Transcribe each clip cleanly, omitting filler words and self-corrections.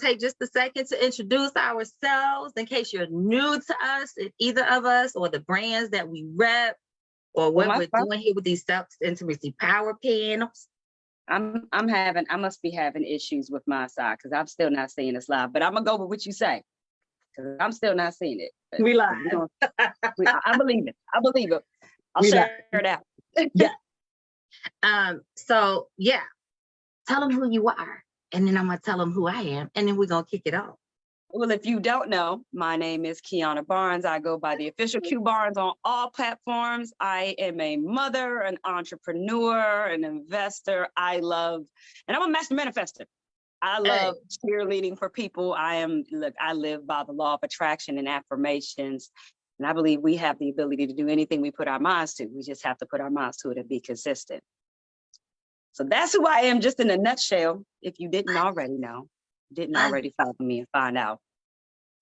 take just a second to introduce ourselves in case you're new to us, either of us, or the brands that we rep, or what we're doing here with these Sex Intimacy Power panels. I must be having issues with my side because I'm still not seeing this live, but I'm gonna go with what you say because I'm still not seeing it. We live. I believe it. I believe it. I'll share it out. Yeah. So yeah, tell them who you are, and then I'm gonna tell them who I am, and then we're gonna kick it off. Well, if you don't know, my name is Kiana Barnes. I go by the official Q Barnes on all platforms. I am a mother, an entrepreneur, an investor. And I'm a master manifester. I love cheerleading for people. I live by the law of attraction and affirmations. And I believe we have the ability to do anything we put our minds to. We just have to put our minds to it and be consistent. So that's who I am, just in a nutshell, if you didn't already know. Didn't already follow me and find out.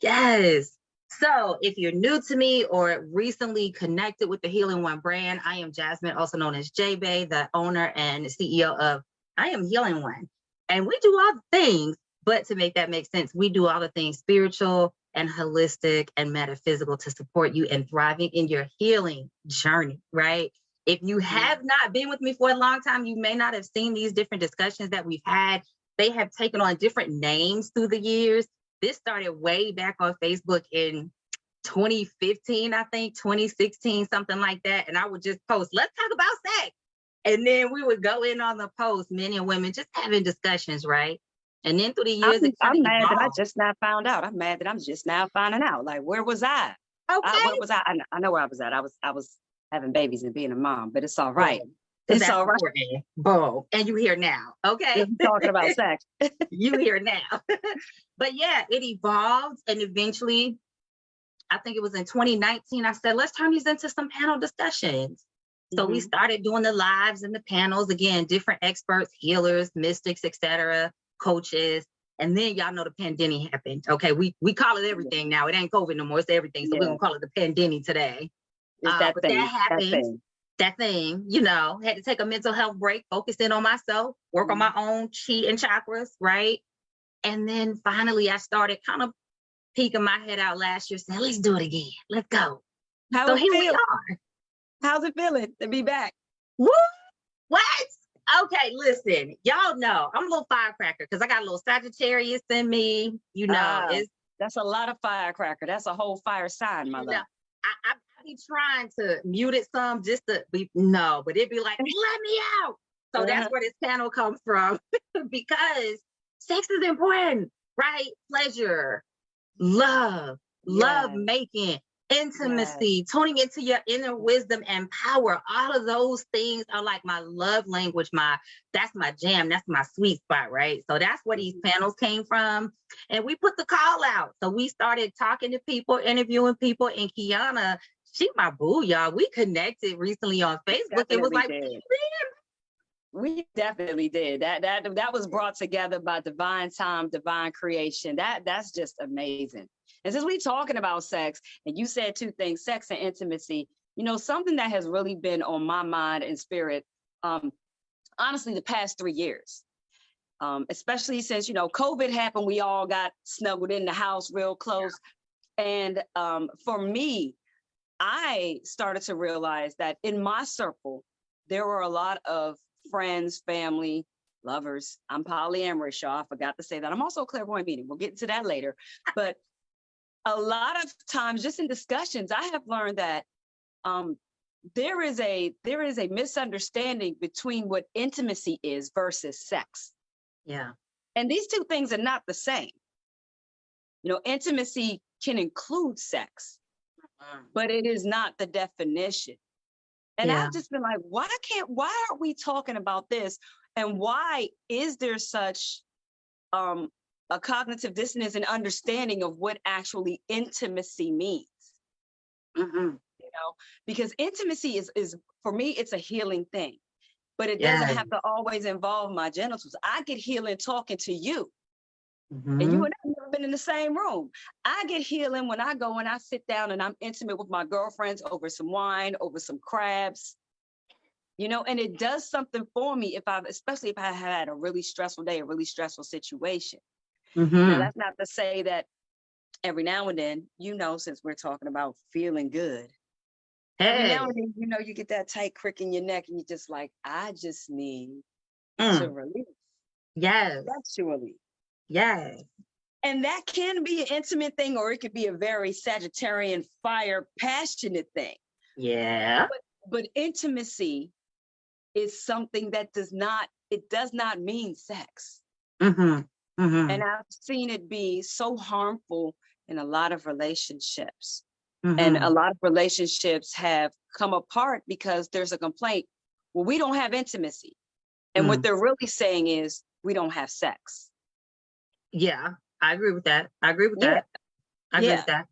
Yes. So if you're new to me or recently connected with the Healing One brand, I am Jasmine, also known as J-Bay, the owner and CEO of I Am Healing One. And we do all the things, but to make that make sense, we do all the things spiritual and holistic and metaphysical to support you in thriving in your healing journey, right? If you have not been with me for a long time, you may not have seen these different discussions that we've had. They have taken on different names through the years. This started way back on Facebook in 2015, I think, 2016, something like that. And I would just post, let's talk about sex. And then we would go in on the post, men and women, just having discussions, right? And then through the years, I'm mad that I just now found out. I'm mad that I'm just now finding out. Like, where was I? Okay. Where was I? I know where I was at. I was having babies and being a mom, but it's all right. It's all right. Boom. And you here now. Okay. Talking about sex. You here now. But yeah, it evolved. And eventually, I think it was in 2019, I said, let's turn these into some panel discussions. So we started doing the lives and the panels, again, different experts, healers, mystics, etc., coaches. And then y'all know the pandemic happened. Okay. We call it everything now. It ain't COVID no more. It's everything. So we're going to call it the pandemic today. But that happened. That thing, had to take a mental health break, focus in on myself, work on my own chi and chakras, right? And then finally I started kind of peeking my head out last year saying, let's do it again. Let's go. So here we are. How's it feeling to be back? Woo! What? Okay, listen, y'all know I'm a little firecracker because I got a little Sagittarius in me. That's a lot of firecracker. That's a whole fire sign, my love. I be trying to mute it some just to be, no, but it'd be like, let me out. So that's where this panel comes from because sex is important, right? Pleasure, love making, intimacy, tuning into your inner wisdom and power. All of those things are like my love language. That's my jam. That's my sweet spot, right? So that's where these panels came from. And we put the call out. So we started talking to people, interviewing people, and Kiana, she my boo, y'all. We connected recently on Facebook. It was like, we definitely did. That was brought together by divine time, divine creation. That's just amazing. And since we're talking about sex, and you said two things, sex and intimacy, something that has really been on my mind and spirit, honestly, the past 3 years, especially since, COVID happened, we all got snuggled in the house real close. And for me, I started to realize that in my circle, there were a lot of friends, family, lovers. I'm polyamorous, y'all. I forgot to say that. I'm also a clairvoyant medium. We'll get into that later. But a lot of times, just in discussions, I have learned that there is a misunderstanding between what intimacy is versus sex. Yeah. And these two things are not the same. Intimacy can include sex, but it is not the definition. And I've just been like, why aren't we talking about this? And why is there such a cognitive dissonance and understanding of what actually intimacy means? Because intimacy is for me, it's a healing thing, but it doesn't have to always involve my genitals. I get healing talking to you. And you and I have never been in the same room. I get healing when I go and I sit down and I'm intimate with my girlfriends over some wine, over some crabs, and it does something for me especially if I had a really stressful day, a really stressful situation. Now, that's not to say that every now and then, since we're talking about feeling good, every now and then, you get that tight crick in your neck and you're just like, I just need to release. Yes. Sexually. Yes. And that can be an intimate thing, or it could be a very Sagittarian fire, passionate thing. Yeah. But intimacy is something that does not mean sex. And I've seen it be so harmful in a lot of relationships. And a lot of relationships have come apart because there's a complaint. Well, we don't have intimacy. And what they're really saying is we don't have sex. Yeah, I agree with that. I agree with that. I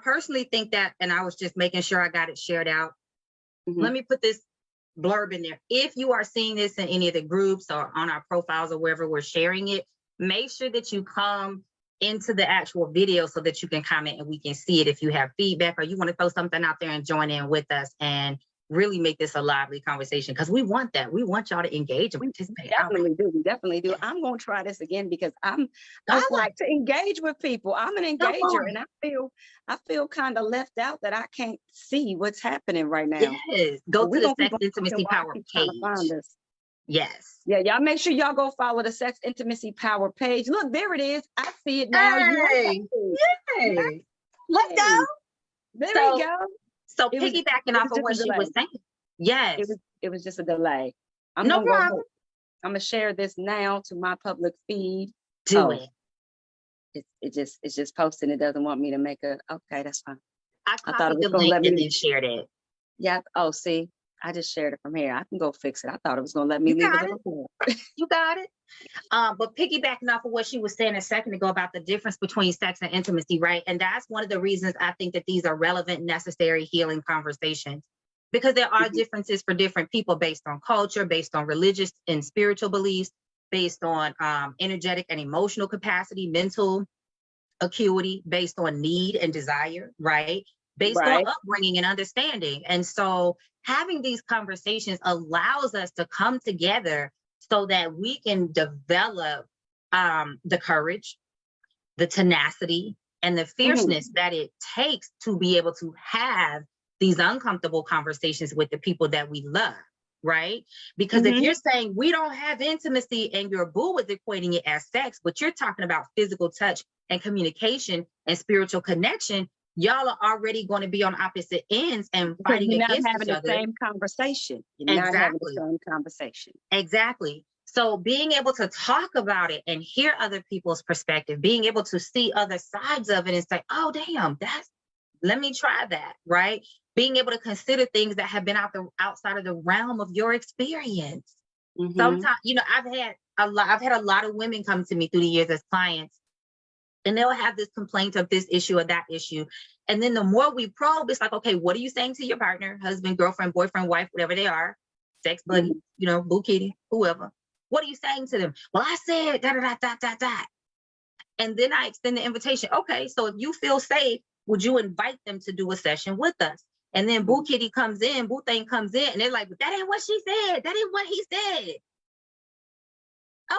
personally think that, and I was just making sure I got it shared out. Let me put this blurb in there. If you are seeing this in any of the groups or on our profiles or wherever we're sharing it, make sure that you come into the actual video so that you can comment and we can see it. If you have feedback or you want to throw something out there and join in with us and really make this a lively conversation, because we want that. We want y'all to engage and participate. We definitely do. I'm going to try this again because I like to engage with people. I'm an engager, and I feel kind of left out that I can't see what's happening right now. Yes, go to the Sex Intimacy Power page. Yes. Yeah, y'all make sure y'all go follow the Sex Intimacy Power page. Look, there it is. I see it now. Yay. Let's go. There we go. So piggybacking off of what she was saying. Yes. It was just a delay. No problem. I'm gonna share this now to my public feed. Do it. It's just posting. It doesn't want me to make okay, that's fine. I thought it was gonna let me and then shared it. Yeah. Oh, see, I just shared it from here. I can go fix it. I thought it was gonna let me leave it. You got it. But piggybacking off of what she was saying a second ago about the difference between sex and intimacy, right? And that's one of the reasons I think that these are relevant, necessary healing conversations, because there are differences for different people based on culture, based on religious and spiritual beliefs, based on energetic and emotional capacity, mental acuity, based on need and desire, right? Based on upbringing and understanding. And so having these conversations allows us to come together so that we can develop the courage, the tenacity, and the fierceness that it takes to be able to have these uncomfortable conversations with the people that we love, right? Because if you're saying we don't have intimacy and your boo is equating it as sex, but you're talking about physical touch and communication and spiritual connection, y'all are already going to be on opposite ends and fighting against each other. You're not having the same conversation. You're not having the same conversation. Exactly. So being able to talk about it and hear other people's perspective, being able to see other sides of it and say, oh, damn, let me try that, right? Being able to consider things that have been outside of the realm of your experience. Sometimes, I've had a lot of women come to me through the years as clients, and they'll have this complaint of this issue or that issue. And then the more we probe, it's like, okay, what are you saying to your partner, husband, girlfriend, boyfriend, wife, whatever they are, sex buddy, boo kitty, whoever. What are you saying to them? Well, I said da da da da da da. And then I extend the invitation. Okay, so if you feel safe, would you invite them to do a session with us? And then boo kitty comes in, boo thing comes in, and they're like, but that ain't what she said. That ain't what he said.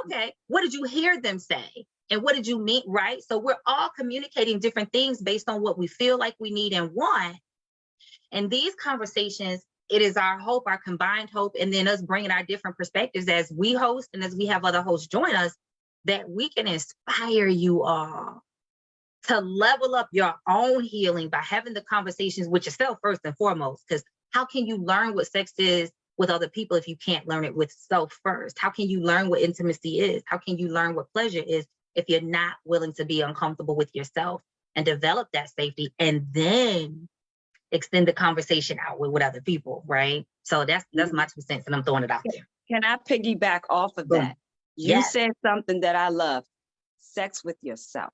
Okay, what did you hear them say? And what did you mean, right? So we're all communicating different things based on what we feel like we need and want. And these conversations, it is our hope, our combined hope, and then us bringing our different perspectives as we host and as we have other hosts join us, that we can inspire you all to level up your own healing by having the conversations with yourself first and foremost. Because how can you learn what sex is with other people if you can't learn it with self first? How can you learn what intimacy is? How can you learn what pleasure is if you're not willing to be uncomfortable with yourself and develop that safety and then extend the conversation out with other people, right? So that's my 2 cents, and I'm throwing it out there. Can I piggyback off of that? You said something that I love: sex with yourself.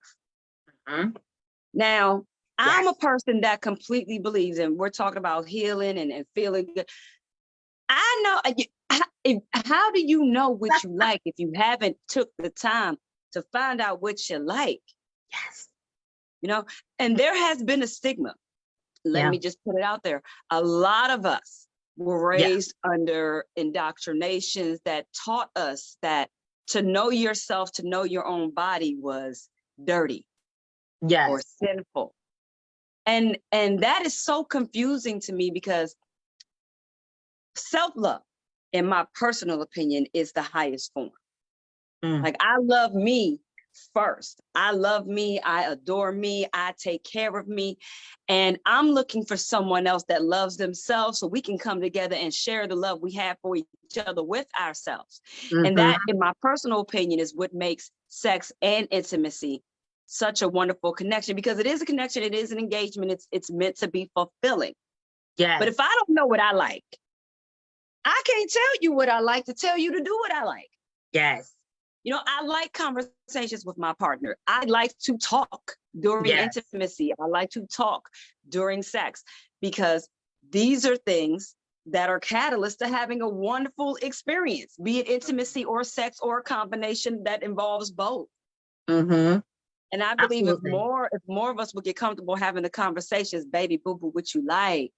Now, I'm a person that completely believes, and we're talking about healing and feeling good. I know. How do you know what you like if you haven't took the time to find out what you like? Yes. And there has been a stigma. Let me just put it out there. A lot of us were raised under indoctrinations that taught us that to know yourself, to know your own body was dirty Yes. or sinful. And that is so confusing to me, because self-love, in my personal opinion, is the highest form. Like, I love me first. I love me. I adore me. I take care of me. And I'm looking for someone else that loves themselves, so we can come together and share the love we have for each other with ourselves. And that, in my personal opinion, is what makes sex and intimacy such a wonderful connection, because it is a connection. It is an engagement. It's meant to be fulfilling. Yes. But if I don't know what I like, I can't tell you what I like to tell you to do what I like. Yes. You know, I like conversations with my partner. I like to talk during intimacy. I like to talk during sex, because these are things that are catalysts to having a wonderful experience, be it intimacy or sex or a combination that involves both. And I believe if more of us would get comfortable having the conversations, baby boo boo, what you like?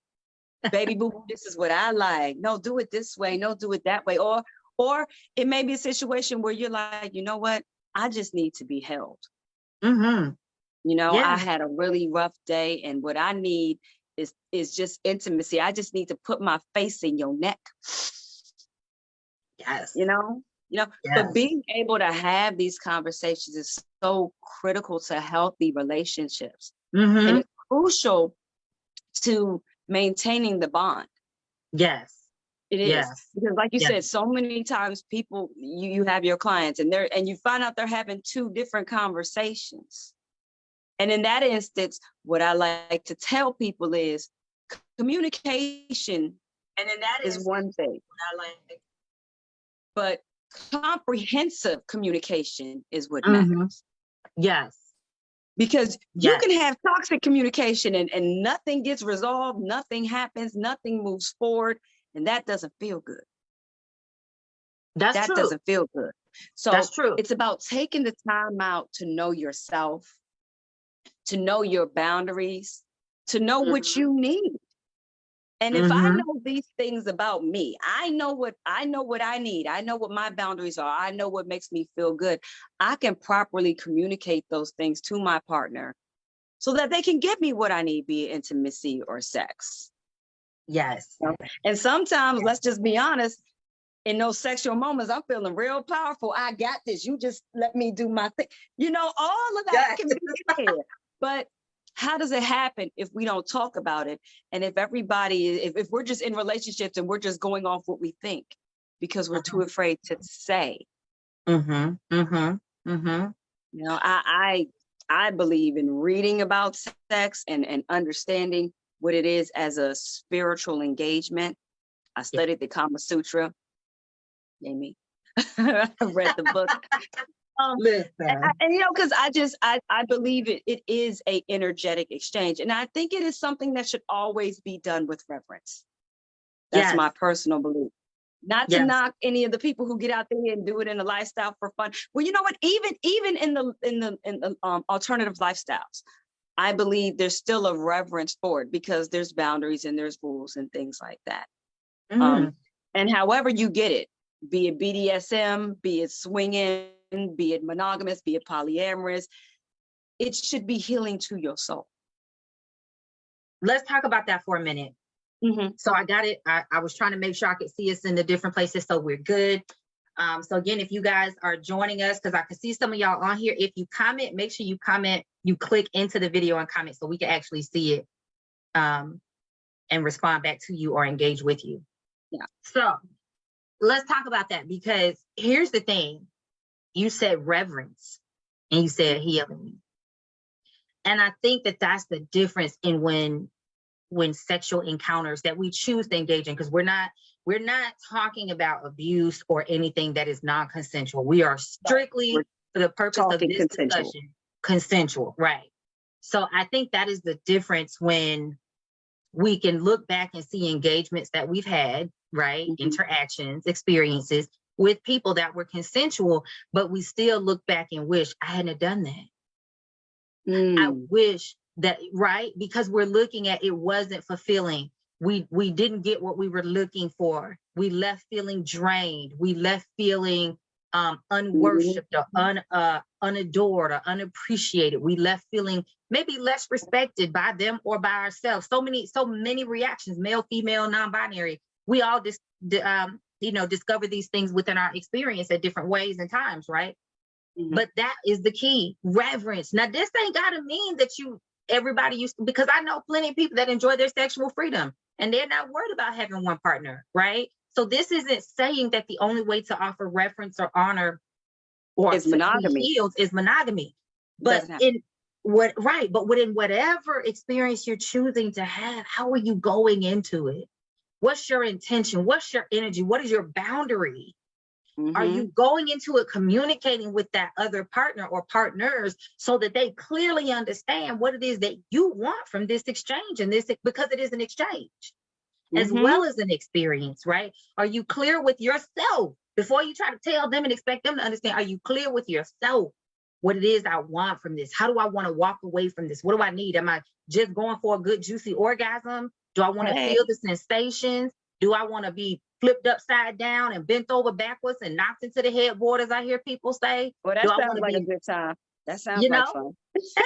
Baby boo boo, this is what I like. No, do it this way. No, do it that way. Or it may be a situation where you're like, you know what? I just need to be held. You know, I had a really rough day, and what I need is just intimacy. I just need to put my face in your neck. Yes. You know, but being able to have these conversations is so critical to healthy relationships. And it's crucial to maintaining the bond. Yes. It is. Because like you said, so many times people, you have your clients and you find out they're having two different conversations. And in that instance, what I like to tell people is communication, and in that is one thing. But comprehensive communication is what matters. Yes. Because you can have toxic communication and nothing gets resolved, nothing happens, nothing moves forward, and that doesn't feel good. That doesn't feel good. So that's true. It's about taking the time out to know yourself, to know your boundaries, to know what you need. And if I know these things about me, I know what I need. I know what my boundaries are. I know what makes me feel good. I can properly communicate those things to my partner so that they can give me what I need, be it intimacy or sex. Yes. And sometimes, let's just be honest, in those sexual moments, I'm feeling real powerful. I got this. You just let me do my thing. You know, all of that can be there. But how does it happen if we don't talk about it? And if if we're just in relationships and we're just going off what we think because we're too afraid to say. You know, I believe in reading about sex and understanding what it is as a spiritual engagement. I studied the Kama Sutra. Amy, I read the book. And you know, because I believe it is a energetic exchange, and I think it is something that should always be done with reverence. That's my personal belief. Not to knock any of the people who get out there and do it in a lifestyle for fun. Well, you know what? Even in the alternative lifestyles, I believe there's still a reverence for it because there's boundaries and there's rules and things like that. And however you get it, be it BDSM, be it swinging, be it monogamous, be it polyamorous, it should be healing to your soul. Let's talk about that for a minute. So I got it. I was trying to make sure I could see us in the different places, so we're good. So again, if you guys are joining us, because I can see some of y'all on here, if you comment, make sure you comment, you click into the video and comment so we can actually see it and respond back to you or engage with you. So let's talk about that, because here's the thing. You said reverence and you said healing. And I think that that's the difference in when sexual encounters that we choose to engage in, because we're not talking about abuse or anything that is non-consensual. We are strictly, for the purpose of this discussion, consensual, right? So I think that is the difference when we can look back and see engagements that we've had, right? Interactions, experiences with people that were consensual, but we still look back and wish I hadn't have done that. I wish that, right? Because we're looking at it wasn't fulfilling. We didn't get what we were looking for. We left feeling drained. We left feeling unworshipped or unadored or unappreciated. We left feeling maybe less respected by them or by ourselves. So many reactions, male, female, non-binary. We all discover these things within our experience at different ways and times, right? But that is the key, reverence. Now, this ain't gotta mean that everybody used to, because I know plenty of people that enjoy their sexual freedom and they're not worried about having one partner, right? So this isn't saying that the only way to offer reverence or honor or is monogamy. Healed is monogamy. But within whatever experience you're choosing to have, how are you going into it? What's your intention? What's your energy? What is your boundary? Are you going into it communicating with that other partner or partners so that they clearly understand what it is that you want from this exchange, and this, because it is an exchange as well as an experience, right? Are you clear with yourself before you try to tell them and expect them to understand? Are you clear with yourself what it is I want from this? How do I want to walk away from this? What do I need? Am I just going for a good juicy orgasm? Do I want to feel the sensations? Do I want to be flipped upside down and bent over backwards and knocked into the headboard, as I hear people say? Well, that sounds like a good time. That sounds like fun.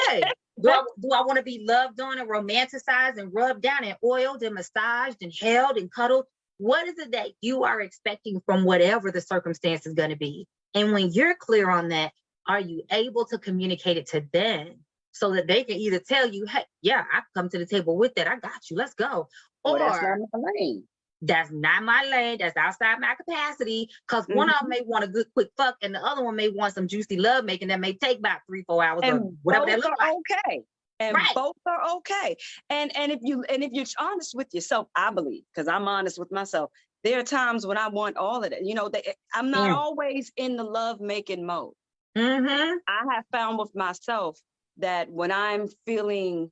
Hey, do I want to be loved on and romanticized and rubbed down and oiled and massaged and held and cuddled? What is it that you are expecting from whatever the circumstance is going to be? And when you're clear on that, are you able to communicate it to them so that they can either tell you, hey, yeah, I've come to the table with that. I got you. Let's go. Or that's not my lane. That's not my lane. That's outside my capacity. Because one of them may want a good quick fuck, and the other one may want some juicy love making that may take about 3-4 hours, and or whatever that looks like. Okay. And both are okay. And if you're honest with yourself, I believe, because I'm honest with myself, there are times when I want all of that. You know, I'm not always in the love making mode. I have found with myself that when I'm feeling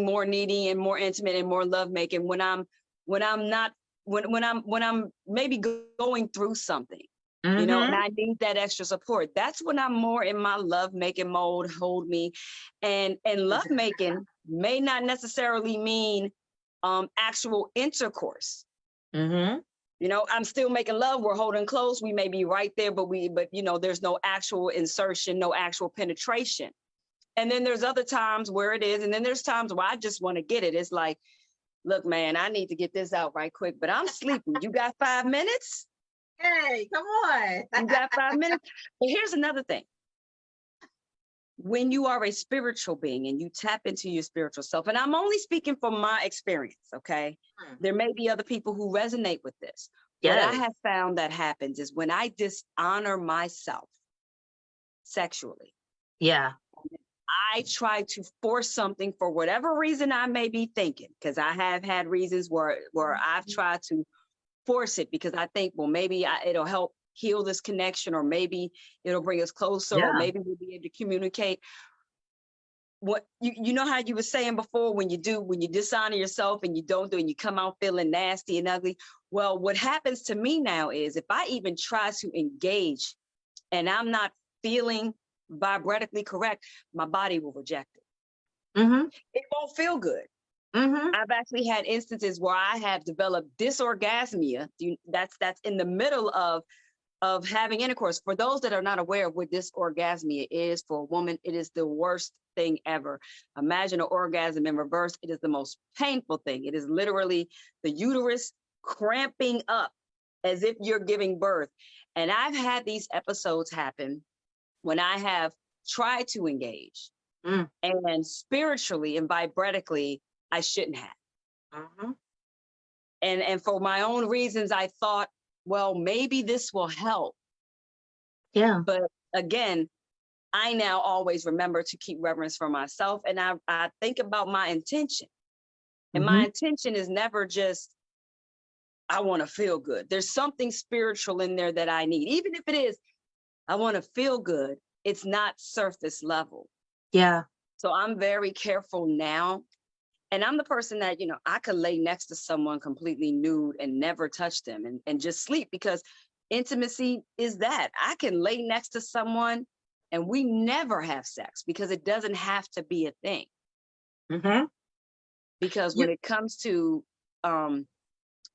more needy and more intimate and more love making, when I'm maybe going through something, you know, and I need that extra support. That's when I'm more in my love making mode. Hold me, and love making may not necessarily mean actual intercourse. You know, I'm still making love. We're holding close. We may be right there, but you know, there's no actual insertion, no actual penetration. And then there's other times where it is, and then there's times where I just want to get it. It's like, look, man, I need to get this out right quick, but I'm sleeping. You got 5 minutes? Hey, come on. You got 5 minutes? But here's another thing. When you are a spiritual being and you tap into your spiritual self, and I'm only speaking from my experience, okay? There may be other people who resonate with this. What I have found that happens is when I dishonor myself sexually. Yeah. I try to force something for whatever reason I may be thinking, because I have had reasons where I've tried to force it because I think, well, maybe it'll help heal this connection, or maybe it'll bring us closer, or maybe we'll be able to communicate. What you know how you were saying before, when you dishonor yourself and you don't do, and you come out feeling nasty and ugly. Well, what happens to me now is if I even try to engage and I'm not feeling vibratically correct, my body will reject it. It won't feel good. I've actually had instances where I have developed dysorgasmia. That's in the middle of having intercourse. For those that are not aware of what dysorgasmia is for a woman, it is the worst thing ever. Imagine an orgasm in reverse. It is the most painful thing. It is literally the uterus cramping up as if you're giving birth. And I've had these episodes happen when I have tried to engage, and spiritually and vibratically, I shouldn't have. And for my own reasons, I thought, well, maybe this will help. Yeah. But again, I now always remember to keep reverence for myself. And I think about my intention. And my intention is never just, I want to feel good. There's something spiritual in there that I need. Even if it is, I want to feel good. It's not surface level. Yeah. So I'm very careful now. And I'm the person that, you know, I could lay next to someone completely nude and never touch them and just sleep, because intimacy is that. I can lay next to someone and we never have sex, because it doesn't have to be a thing. Because when it comes to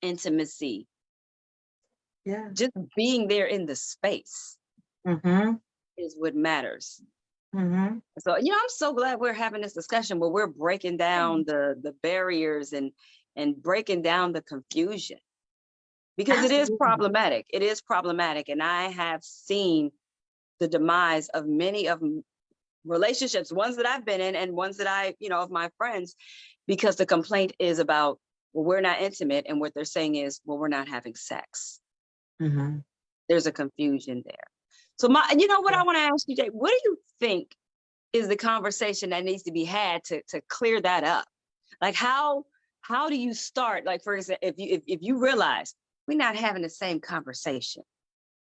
intimacy, Yeah. Just being there in the space is what matters. So, I'm so glad we're having this discussion where we're breaking down the barriers and breaking down the confusion, because Absolutely. it is problematic. It is problematic. And I have seen the demise of many of relationships, ones that I've been in and ones that of my friends, because the complaint is about, well, we're not intimate. And what they're saying is, well, we're not having sex. There's a confusion there. So what I want to ask you, Jay, what do you think is the conversation that needs to be had to clear that up? Like how do you start? Like, for example, if you realize we're not having the same conversation,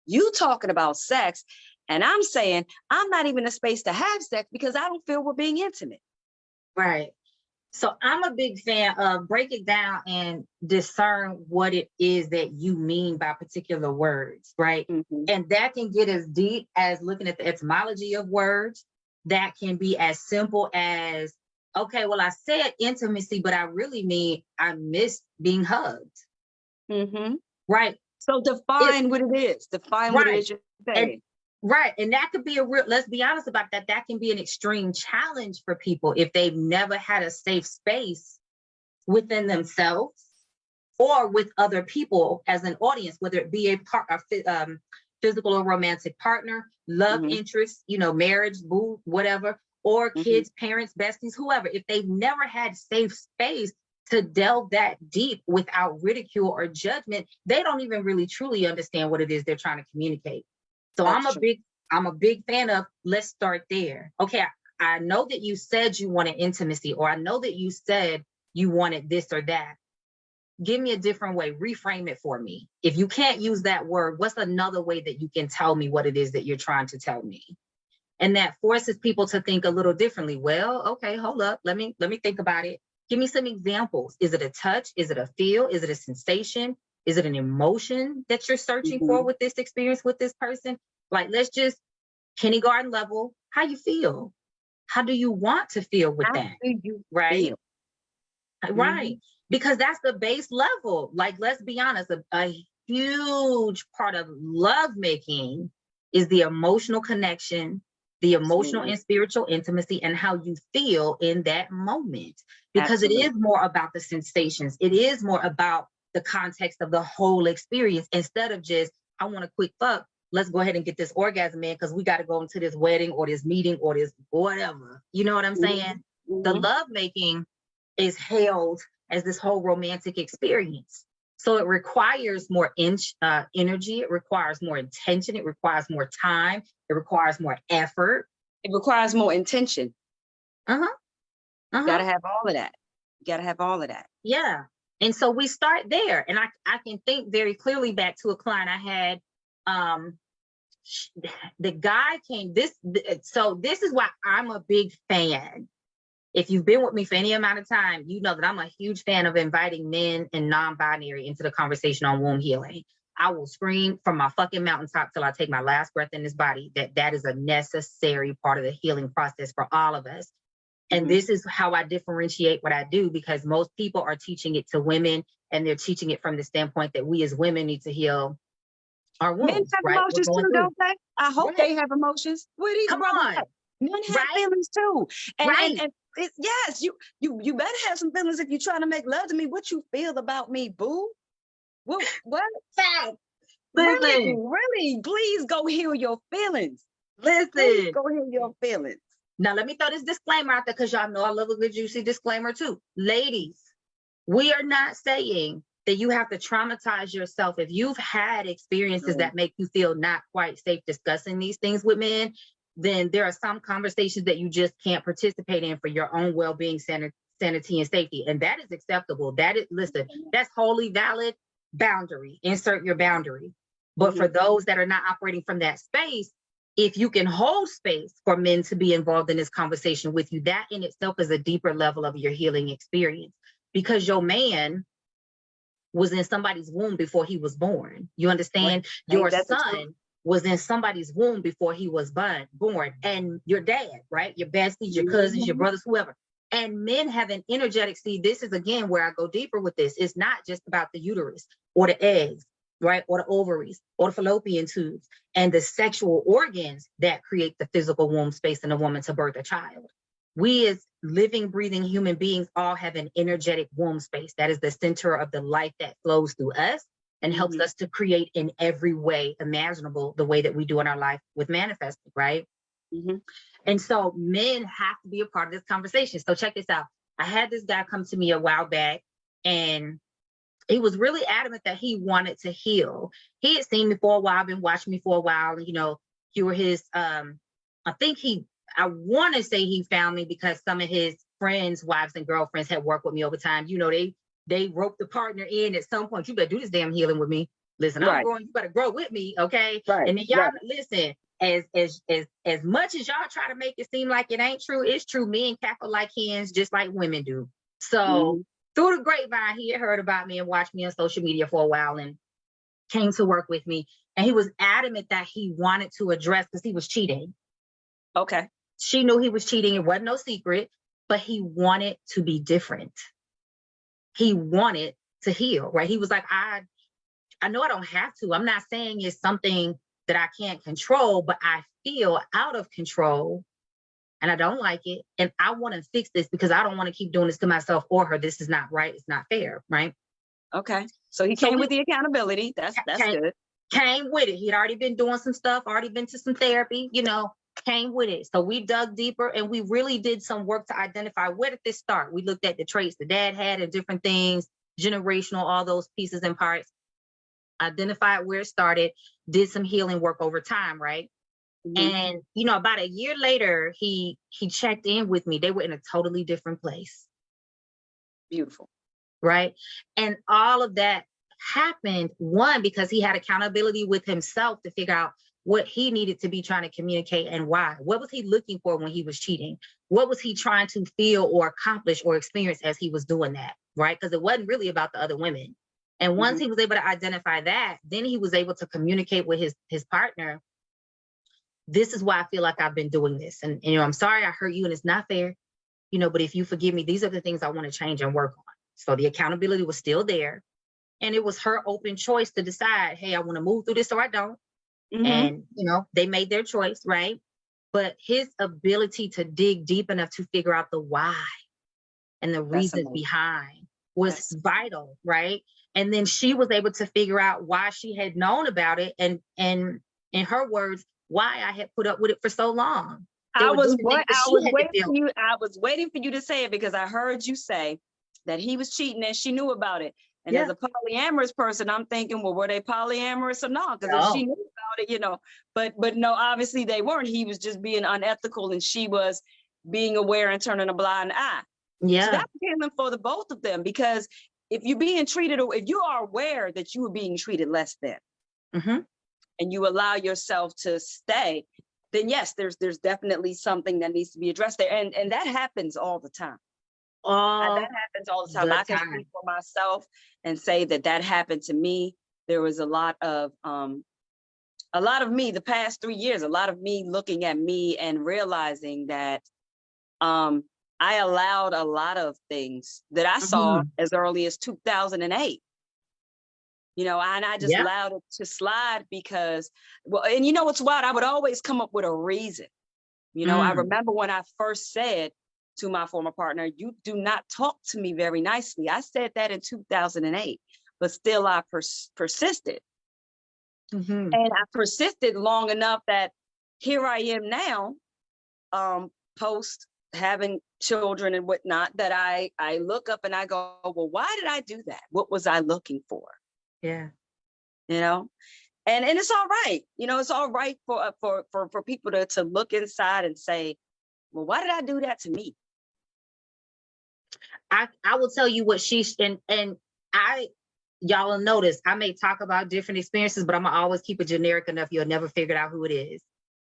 you talking about sex, and I'm saying I'm not even in a space to have sex because I don't feel we're being intimate. Right. So I'm a big fan of break it down and discern what it is that you mean by particular words, right? And that can get as deep as looking at the etymology of words. That can be as simple as, okay, well, I said intimacy, but I really mean I miss being hugged. Right. So define what it is. Define what it is you're saying. Right. And that could be let's be honest about that. That can be an extreme challenge for people if they've never had a safe space within themselves or with other people as an audience, whether it be a physical or romantic partner, love interest, marriage, boo, whatever, or kids, parents, besties, whoever. If they've never had safe space to delve that deep without ridicule or judgment, they don't even really truly understand what it is they're trying to communicate. So I'm a big fan of, let's start there. Okay, I know that you said you wanted intimacy, or I know that you said you wanted this or that. Give me a different way, reframe it for me. If you can't use that word, what's another way that you can tell me what it is that you're trying to tell me? And that forces people to think a little differently. Well, okay, hold up, let me think about it. Give me some examples. Is it a touch? Is it a feel? Is it a sensation? Is it an emotion that you're searching for with this experience with this person? Like, let's just kindergarten level. How you feel? How do you want to feel with that? Right? Right. Because that's the base level. Like, let's be honest, a huge part of lovemaking is the emotional connection, the emotional and spiritual intimacy, and how you feel in that moment. Because it is more about the sensations. It is more about the context of the whole experience, instead of just, I want a quick fuck. Let's go ahead and get this orgasm in because we got to go into this wedding or this meeting or this whatever. You know what I'm saying? The lovemaking is hailed as this whole romantic experience. So it requires more energy. It requires more intention. It requires more time. It requires more effort. It requires more intention. Gotta have all of that. You gotta have all of that. Yeah. And so we start there. And I can think very clearly back to a client I had. The guy came, so this is why I'm a big fan. If you've been with me for any amount of time, you know that I'm a huge fan of inviting men and non-binary into the conversation on womb healing. I will scream from my fucking mountaintop till I take my last breath in this body that is a necessary part of the healing process for all of us. And this is how I differentiate what I do, because most people are teaching it to women, and they're teaching it from the standpoint that we as women need to heal our wombs. Men have emotions too, don't they? I hope they have emotions. What these brothers? Men have feelings too. And yes, you better have some feelings if you're trying to make love to me. What you feel about me, boo? What? Really, please go heal your feelings. Please go heal your feelings. Now, let me throw this disclaimer out there, because y'all know I love a good juicy disclaimer too. Ladies, we are not saying that you have to traumatize yourself. If you've had experiences that make you feel not quite safe discussing these things with men, then there are some conversations that you just can't participate in for your own well-being, sanity, and safety. And that is acceptable. Listen, that's wholly valid. Boundary, insert your boundary. But for those that are not operating from that space, if you can hold space for men to be involved in this conversation with you, that in itself is a deeper level of your healing experience, because your man was in somebody's womb before he was born. You understand? Your son was in somebody's womb before he was born, and your dad, right? Your besties, your cousins, your brothers, whoever. And men have an energetic, see, this is again where I go deeper with this. It's not just about the uterus or the eggs. right? Or the ovaries, or the fallopian tubes, and the sexual organs that create the physical womb space in a woman to birth a child. We as living, breathing human beings all have an energetic womb space. That is the center of the life that flows through us and helps us to create in every way imaginable the way that we do in our life with manifesting, right? And so men have to be a part of this conversation. So check this out. I had this guy come to me a while back, and he was really adamant that he wanted to heal. He had seen me for a while, been watching me for a while. You know, you were his, I want to say he found me because some of his friends, wives and girlfriends had worked with me over time. You know, they roped the partner in at some point. You better do this damn healing with me. Listen, I'm growing, you better grow with me, okay? And then y'all listen, as much as y'all try to make it seem like it ain't true, it's true. Men cackle like hens, just like women do. So through the grapevine, he had heard about me and watched me on social media for a while and came to work with me. And he was adamant that he wanted to address, because he was cheating. Okay. She knew he was cheating. It wasn't no secret, but he wanted to be different. He wanted to heal, right? He was like, I know I don't have to. I'm not saying it's something that I can't control, but I feel out of control and I don't like it. And I want to fix this because I don't want to keep doing this to myself or her. This is not right. It's not fair, right? Okay. So he came with the accountability. That's good. Came with it. He'd already been doing some stuff, already been to some therapy, you know, came with it. So we dug deeper and we really did some work to identify, where did this start? We looked at the traits the dad had and different things, generational, all those pieces and parts, identified where it started, did some healing work over time, right? And, you know, about a year later, he checked in with me. They were in a totally different place. Beautiful. Right. And all of that happened, one, because he had accountability with himself to figure out what he needed to be trying to communicate and why. What was he looking for when he was cheating? What was he trying to feel or accomplish or experience as he was doing that? Right. Because it wasn't really about the other women. And once he was able to identify that, then he was able to communicate with his partner. This is why I feel like I've been doing this. And, you know, I'm sorry I hurt you and it's not fair, you know, but if you forgive me, these are the things I want to change and work on. So the accountability was still there. And it was her open choice to decide, hey, I want to move through this or I don't. And, you know, they made their choice, right? But his ability to dig deep enough to figure out the why and the reasons behind was vital, right? And then she was able to figure out why she had known about it. And in her words, why I had put up with it for so long. I was waiting for you to say it, because I heard you say that he was cheating and she knew about it. And as a polyamorous person, I'm thinking, well, were they polyamorous or not? Because if she knew about it, you know, but no, obviously they weren't. He was just being unethical and she was being aware and turning a blind eye. Yeah. So that was healing for the both of them, because if you're being treated, or if you are aware that you are being treated less than, and you allow yourself to stay, then yes, there's definitely something that needs to be addressed there. And that happens all the time. That happens all the time. I can speak for myself and say that happened to me. There was a lot of me the past 3 years, a lot of me looking at me and realizing that I allowed a lot of things that I saw as early as 2008. You know, and I just allowed it to slide because, well, and you know what's wild? I would always come up with a reason. You know, I remember when I first said to my former partner, you do not talk to me very nicely. I said that in 2008, but still I persisted. And I persisted long enough that here I am now, post having children and whatnot, that I look up and I go, well, why did I do that? What was I looking for? Yeah. You know, and it's all right. You know, it's all right for people to look inside and say, well, why did I do that to me? I will tell you what y'all will notice I may talk about different experiences, but I'm gonna always keep it generic enough. You'll never figure out who it is.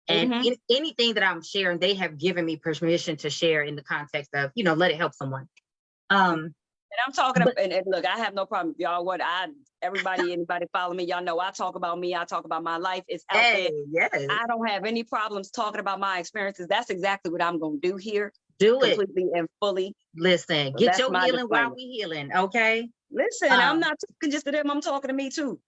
And anything that I'm sharing, they have given me permission to share in the context of, you know, let it help someone. And I'm talking about, and look, I have no problem. Y'all, anybody follow me, y'all know I talk about me. I talk about my life. It's out there. Yes. I don't have any problems talking about my experiences. That's exactly what I'm going to do here. Do it completely and fully. Listen, get your healing while we healing, okay? Listen, I'm not talking just to them. I'm talking to me too.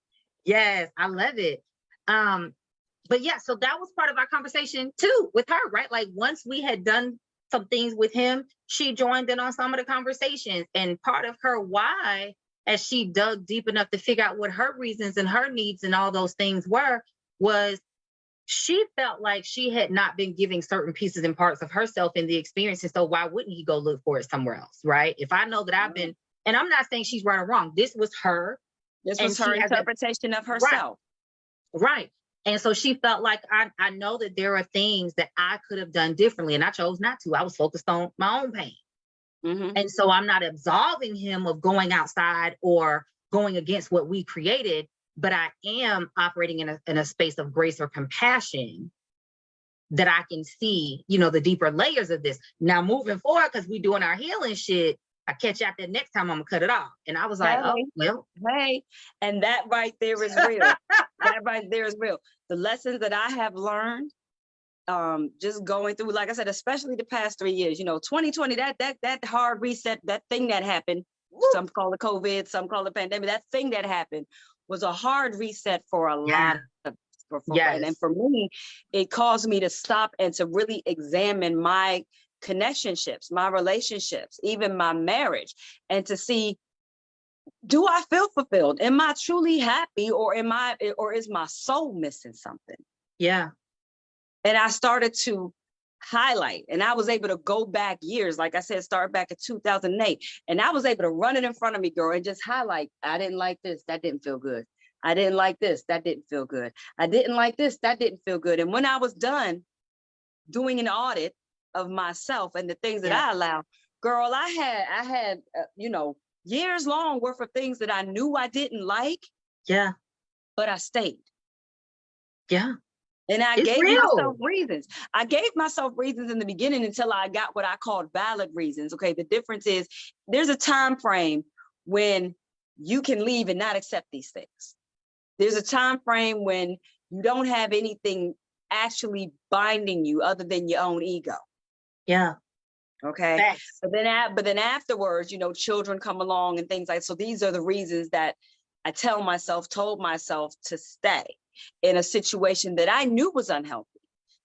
Yes, I love it. But yeah, so that was part of our conversation too with her, right? Like once we had done some things with him, she joined in on some of the conversations. And part of her why, as she dug deep enough to figure out what her reasons and her needs and all those things were, was she felt like she had not been giving certain pieces and parts of herself in the experience. And so why wouldn't he go look for it somewhere else, right? If I know that I've been, and I'm not saying she's right or wrong, this was her. This And was her she has interpretation of right, herself. right. And so she felt like I know that there are things that I could have done differently, and I chose not to. I was focused on my own pain. Mm-hmm. And so I'm not absolving him of going outside or going against what we created, but I am operating in a space of grace or compassion that I can see, you know, the deeper layers of this. Now moving forward, because we're doing our healing shit, I catch you out there next time, I'm gonna cut it off. And I was like, oh, well. Hey, and that right there is real. That right there is real. The lessons that I have learned, just going through, like I said, especially the past 3 years, you know, 2020, that hard reset, that thing that happened, some call it COVID, some call it pandemic, that thing that happened was a hard reset for a lot of and for me, it caused me to stop and to really examine my connectionships, my relationships, even my marriage, and to see, do I feel fulfilled? Am I truly happy, or is my soul missing something? Yeah. And I started to highlight, and I was able to go back years, like I said, start back in 2008, and I was able to run it in front of me, girl, and just highlight. I didn't like this. That didn't feel good. I didn't like this. That didn't feel good. I didn't like this. That didn't feel good. And when I was done doing an audit of myself and the things that I allow, girl, I had you know, years long worth of things that I knew I didn't like. Yeah. But I stayed. Yeah. And I gave myself reasons. I gave myself reasons in the beginning until I got what I called valid reasons. Okay. The difference is there's a time frame when you can leave and not accept these things. There's a time frame when you don't have anything actually binding you other than your own ego. Yeah. Okay. Facts. But then afterwards, you know, children come along and things like, so these are the reasons that I told myself to stay in a situation that I knew was unhealthy,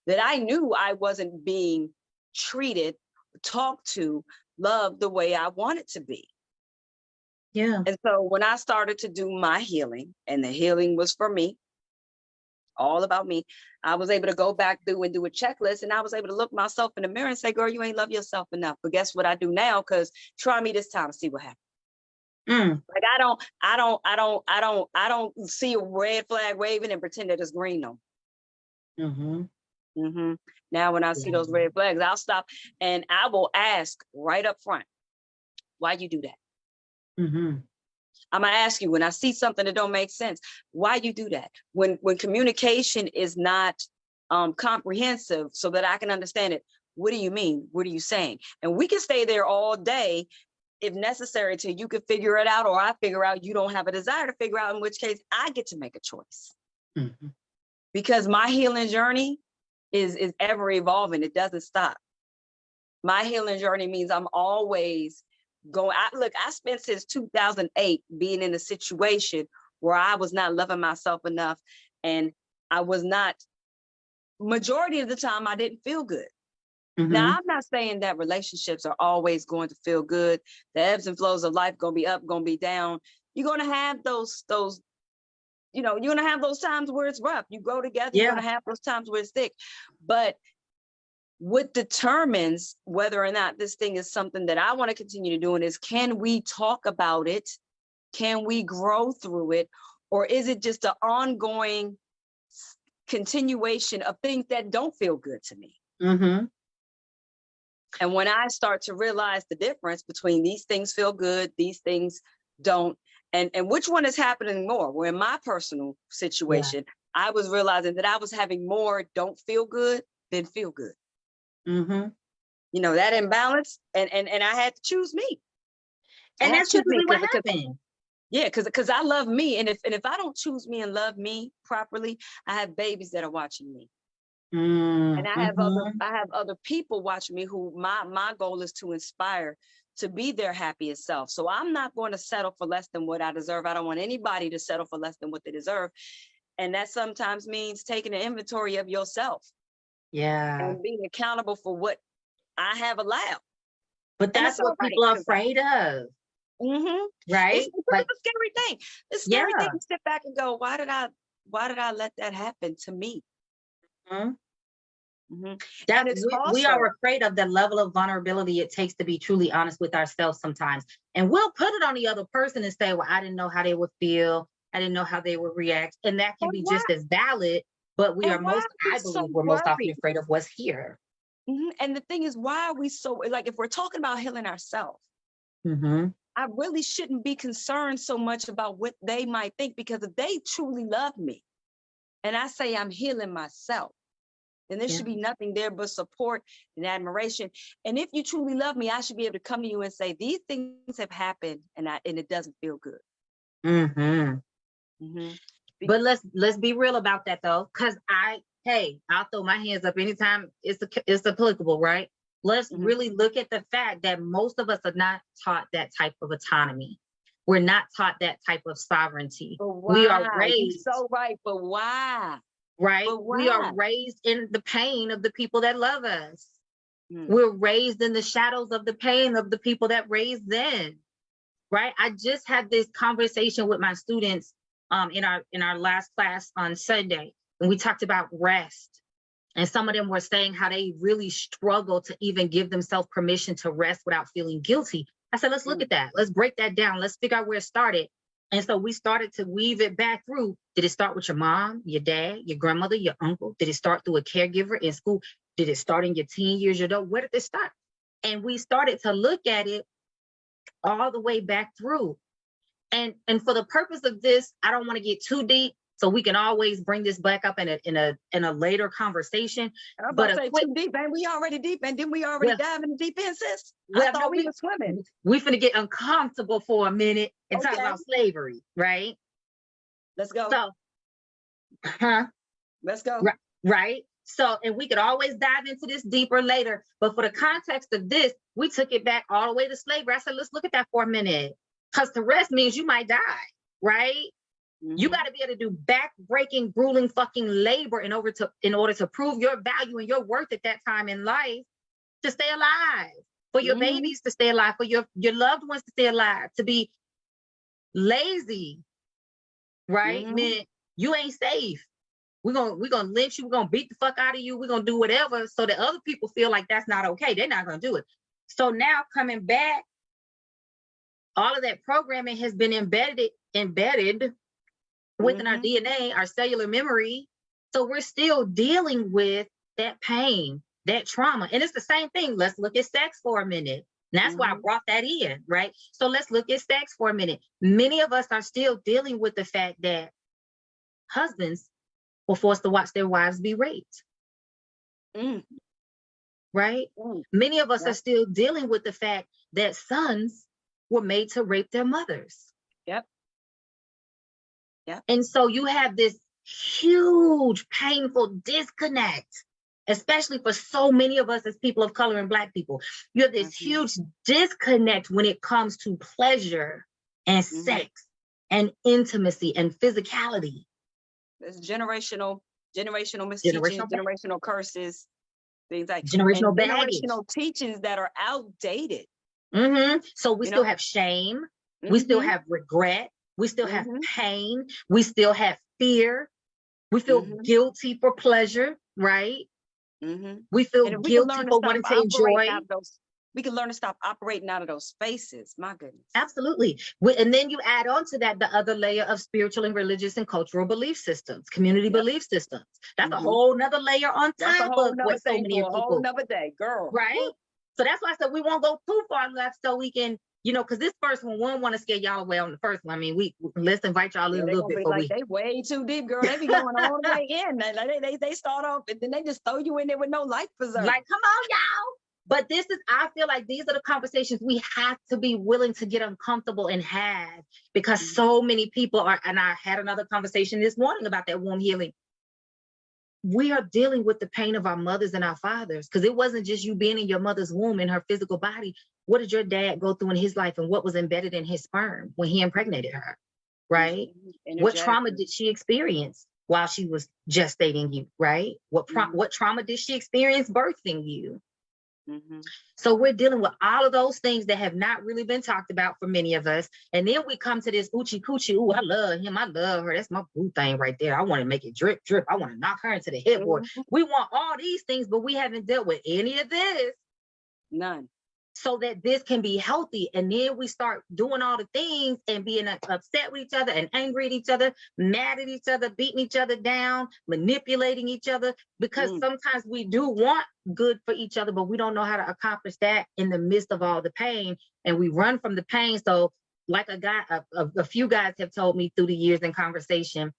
that I knew I wasn't being treated, talked to, loved the way I wanted to be. Yeah. And so when I started to do my healing, and the healing was for me, all about me, I was able to go back through and do a checklist, and I was able to look myself in the mirror and say, girl, you ain't love yourself enough. But guess what I do now? Because try me this time, see what happens. Like I don't see a red flag waving and pretend that it's green no. Now when I see those red flags, I'll stop and I will ask right up front, why you do that? I'm gonna ask you when I see something that don't make sense, why you do that? When communication is not comprehensive so that I can understand it, what do you mean? What are you saying? And we can stay there all day if necessary till you can figure it out, or I figure out you don't have a desire to figure out, in which case I get to make a choice. Because my healing journey is ever evolving. It doesn't stop. My healing journey means I'm always going. I spent since 2008 being in a situation where I was not loving myself enough, and I was not, majority of the time, I didn't feel good. Now, I'm not saying that relationships are always going to feel good. The ebbs and flows of life going to be up, going to be down. You're going to have those, you know, you're going to have those times where it's rough. You grow together, you're going to have those times where it's thick. But what determines whether or not this thing is something that I want to continue to do is, can we talk about it? Can we grow through it? Or is it just an ongoing continuation of things that don't feel good to me? And when I start to realize the difference between these things feel good, these things don't, and which one is happening more? Well, in my personal situation, I was realizing that I was having more don't feel good than feel good. You know, that imbalance, and I had to choose me. And that's typically what happened. Yeah, because I love me, and if I don't choose me and love me properly, I have babies that are watching me. And I have other people watching me who my goal is to inspire to be their happiest self. So I'm not going to settle for less than what I deserve. I don't want anybody to settle for less than what they deserve. And that sometimes means taking an inventory of yourself. Yeah. And being accountable for what I have allowed. But that's what people are afraid of. Right? It's like a scary thing. It's a scary thing to sit back and go, why did I let that happen to me? That we are afraid of the level of vulnerability it takes to be truly honest with ourselves sometimes. And we'll put it on the other person and say, well, I didn't know how they would feel. I didn't know how they would react. And that can be just as valid, but we're most often afraid of what's here. And the thing is, why are we so, like, if we're talking about healing ourselves, I really shouldn't be concerned so much about what they might think, because if they truly love me and I say I'm healing myself, then there should be nothing there but support and admiration. And if you truly love me, I should be able to come to you and say, these things have happened and it doesn't feel good. But let's be real about that though, because I'll throw my hands up anytime it's applicable, right? Let's really look at the fact that most of us are not taught that type of autonomy. We're not taught that type of sovereignty. We are raised. You're so right, but why? Right? We are raised in the pain of the people that love us. We're raised in the shadows of the pain of the people that raised them. Right? I just had this conversation with my students in our last class on Sunday, and we talked about rest. And some of them were saying how they really struggle to even give themselves permission to rest without feeling guilty. I said, let's look at that. Let's break that down. Let's figure out where it started. And so we started to weave it back through. Did it start with your mom, your dad, your grandmother, your uncle? Did it start through a caregiver in school? Did it start in your teen years, your adult? Where did it start? And we started to look at it all the way back through. And for the purpose of this, I don't want to get too deep, so we can always bring this back up in a later conversation. But too deep, and we already deep, and then we already dive in the deep end, sis. I thought we were swimming. We finna get uncomfortable for a minute and talk about slavery, right? Let's go. So, let's go. Right. So, and we could always dive into this deeper later, but for the context of this, we took it back all the way to slavery. I said, let's look at that for a minute, because the rest means you might die, right? You got to be able to do back-breaking, grueling fucking labor in order to prove your value and your worth at that time in life, to stay alive, for your babies to stay alive, for your loved ones to stay alive. To be lazy, right? Man, you ain't safe. We're gonna lynch you. We're gonna beat the fuck out of you. We're gonna do whatever so that other people feel like that's not okay. They're not gonna do it. So now coming back, all of that programming has been embedded within our DNA, our cellular memory. So we're still dealing with that pain, that trauma. And it's the same thing. Let's look at sex for a minute. And that's why I brought that in, right? So let's look at sex for a minute. Many of us are still dealing with the fact that husbands were forced to watch their wives be raped. Right? Many of us are still dealing with the fact that sons were made to rape their mothers. And so you have this huge, painful disconnect, especially for so many of us as people of color and Black people. You have this huge disconnect when it comes to pleasure and sex and intimacy and physicality. There's generational misteachings, generational curses, things like generational baggage, generational teachings that are outdated. So we still have shame. We still have regret. We still have pain. We still have fear. We feel guilty for pleasure, right? We feel guilty for wanting to enjoy. We can learn to stop operating out of those spaces. My goodness. Absolutely. And then you add on to that the other layer of spiritual and religious and cultural belief systems, community belief systems. That's a whole nother layer on top of what so many people. A whole nother day, girl. Right? So that's why I said we won't go too far left, so we can, because this first one, we don't want to scare y'all away on the first one. I mean, let's invite y'all a little bit. They way too deep, girl. They be going all the way in. They start off and then they just throw you in there with no life preserver. Like, come on, y'all. But I feel like these are the conversations we have to be willing to get uncomfortable and have, because so many people are, and I had another conversation this morning about that womb healing. we are dealing with the pain of our mothers and our fathers, because it wasn't just you being in your mother's womb in her physical body. What did your dad go through in his life, and what was embedded in his sperm when he impregnated her, right? What trauma did she experience while she was gestating you, right? What trauma did she experience birthing you? So we're dealing with all of those things that have not really been talked about for many of us. And then we come to this oochie coochie. Ooh, I love him. I love her. That's my boo thing right there. I want to make it drip, drip. I want to knock her into the headboard. We want all these things, but we haven't dealt with any of this. None. So that this can be healthy. And then we start doing all the things and being upset with each other and angry at each other, mad at each other, beating each other down, manipulating each other, because sometimes we do want good for each other, but we don't know how to accomplish that in the midst of all the pain, and we run from the pain. So like a few guys have told me through the years in conversation,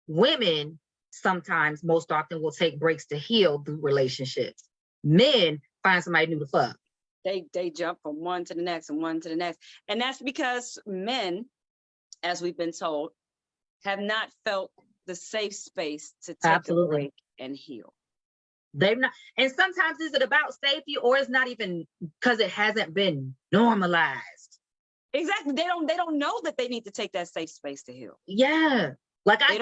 women sometimes, most often, will take breaks to heal through relationships. Men find somebody new to fuck. They jump from one to the next and one to the next. And that's because men, as we've been told, have not felt the safe space to take a break and heal. They've not. And sometimes is it about safety, or it's not even because it hasn't been normalized. Exactly. They don't know that they need to take that safe space to heal. Yeah. Like I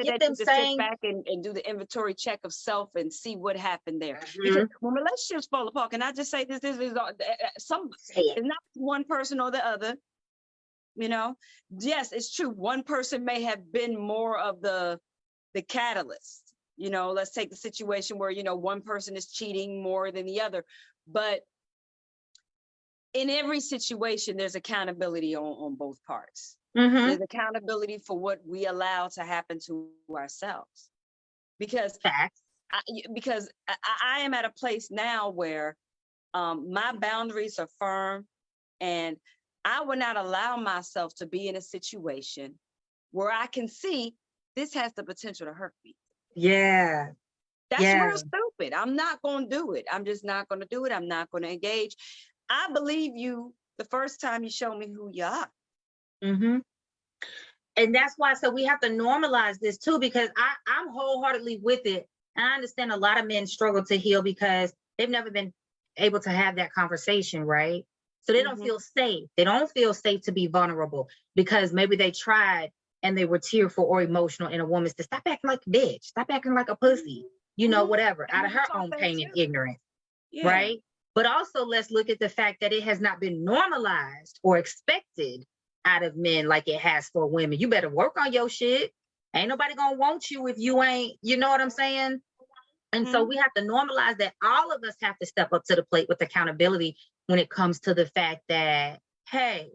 get them saying, sit back and do the inventory check of self and see what happened there. Because when relationships fall apart, can I just say this is it's not one person or the other. You know, yes, it's true. One person may have been more of the catalyst. You know, let's take the situation where, you know, one person is cheating more than the other. But in every situation, there's accountability on both parts. There's accountability for what we allow to happen to ourselves, because I am at a place now where my boundaries are firm, and I will not allow myself to be in a situation where I can see this has the potential to hurt me. Yeah. That's real stupid. I'm not going to do it. I'm just not going to do it. I'm not going to engage. I believe you the first time you show me who you are. And that's why, so we have to normalize this too, because I'm wholeheartedly with it. And I understand a lot of men struggle to heal because they've never been able to have that conversation, right? So they don't feel safe. They don't feel safe to be vulnerable because maybe they tried and they were tearful or emotional, and a woman said, stop acting like a bitch, stop acting like a pussy, you know, whatever, out of her own pain and ignorance, right? But also let's look at the fact that it has not been normalized or expected out of men like it has for women. You better work on your shit. Ain't nobody gonna want you if you ain't, you know what I'm saying? And so we have to normalize that all of us have to step up to the plate with accountability when it comes to the fact that, hey,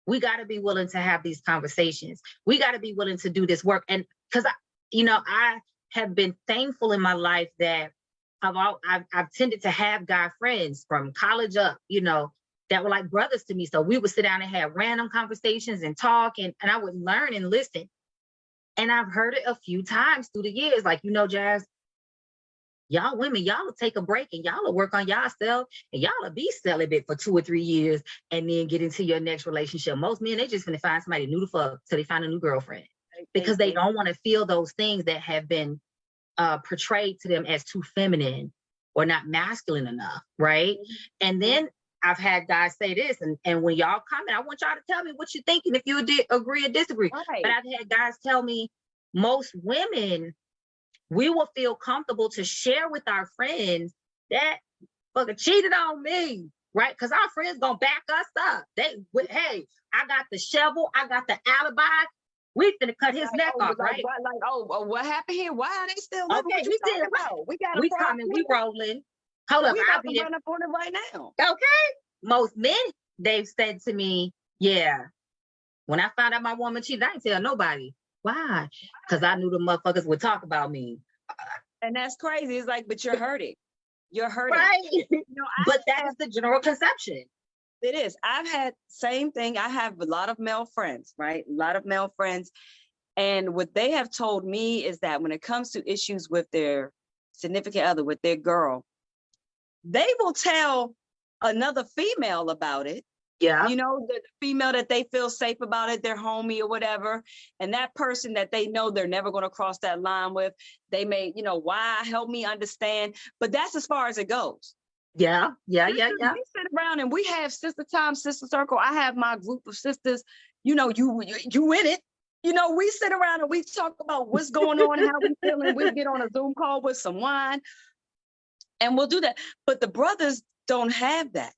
we got to be willing to have these conversations. We got to be willing to do this work. And because, I have been thankful in my life that I've tended to have guy friends from college up, you know, that were like brothers to me. So we would sit down and have random conversations and talk, and I would learn and listen. And I've heard it a few times through the years, like, you know, Jazz, y'all women, y'all will take a break and y'all will work on y'allself, and y'all will be celibate for 2 or 3 years and then get into your next relationship. Most men, they just gonna find somebody new to fuck till they find a new girlfriend, because they don't want to feel those things that have been portrayed to them as too feminine or not masculine enough, right? And then I've had guys say this, and when y'all comment, I want y'all to tell me what you think and if you agree or disagree. Right. But I've had guys tell me, most women, we will feel comfortable to share with our friends that fucking cheated on me, right? Because our friends gonna back us up. Hey, I got the shovel, I got the alibi. We finna cut his neck off, right? What happened here? Why are they still living? Okay, we coming, we rolling. Hold up, I'll be run up on it right now. Okay. Most men, they've said to me, yeah, when I found out my woman cheated, I didn't tell nobody. Why? Because I knew the motherfuckers would talk about me. And that's crazy. It's like, but you're hurting. You're hurting. Right. But that is the general conception. It is. I've had same thing. I have a lot of male friends, right? A lot of male friends. And what they have told me is that when it comes to issues with their significant other, with their girl, they will tell another female about it, Yeah. You know, the female that they feel safe about it, their homie or whatever. And that person that they know they're never going to cross that line with, they may, you know, why, help me understand. But that's as far as it goes. Yeah. Yeah. Sisters, Yeah. Yeah. we sit around and we have sister time, sister circle. I have my group of sisters, you know, you in it. You know, we sit around and we talk about what's going on, how we feeling. We get on a Zoom call with some wine and we'll do that. But the brothers don't have that.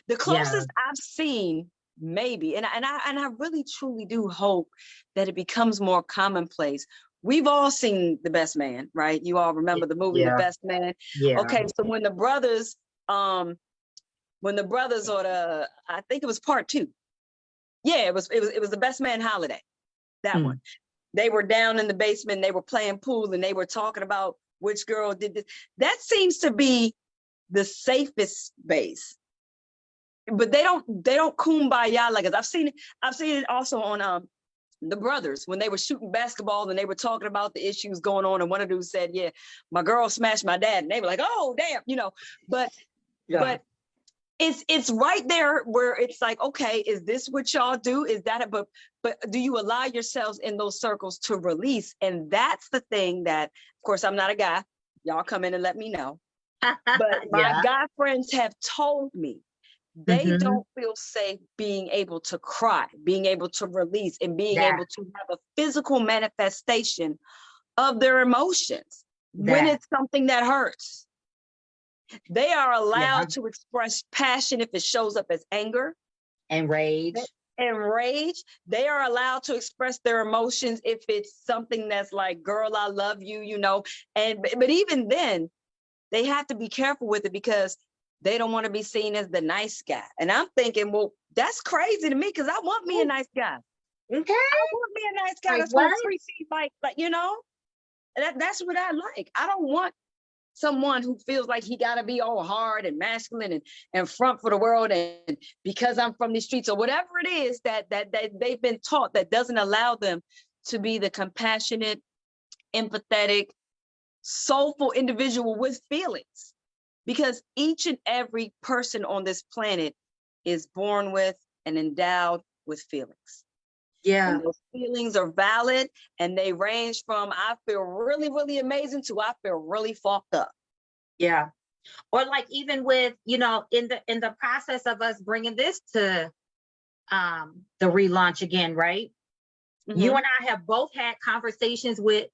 The closest I've seen, maybe, and I really truly do hope that it becomes more commonplace. We've all seen The Best Man, right? You all remember the movie The Best Man. Yeah. Okay, so when the brothers or I think it was part 2. Yeah, it was The Best Man Holiday. That one. They were down in the basement, they were playing pool, and they were talking about which girl did this. That seems to be the safest space. But they don't kumbaya like us. I've seen it also on the brothers when they were shooting basketball and they were talking about the issues going on, and one of them said, yeah, my girl smashed my dad, and they were like, oh damn, you know. But it's right there where it's like, okay, is this what y'all do? Is that but do you allow yourselves in those circles to release? And that's the thing that, of course, I'm not a guy, y'all come in and let me know, but my guy friends have told me they don't feel safe being able to cry, being able to release, and being able to have a physical manifestation of their emotions when it's something that hurts. They are allowed to express passion if it shows up as anger and rage. They are allowed to express their emotions if it's something that's like, girl, I love you, you know. But even then, they have to be careful with it because they don't want to be seen as the nice guy. And I'm thinking, well, that's crazy to me because I want me a nice guy. Okay. I want me a nice guy that's going to treat me like, you know, that's what I like. I don't want someone who feels like he got to be all hard and masculine and front for the world. And because I'm from the streets or whatever it is that they've been taught that doesn't allow them to be the compassionate, empathetic, soulful individual with feelings. Because each and every person on this planet is born with and endowed with feelings. Yeah. And those feelings are valid, and they range from I feel really, really amazing to I feel really fucked up. Yeah. Or like even with, you know, in the process of us bringing this to the relaunch again, right? You and I have both had conversations with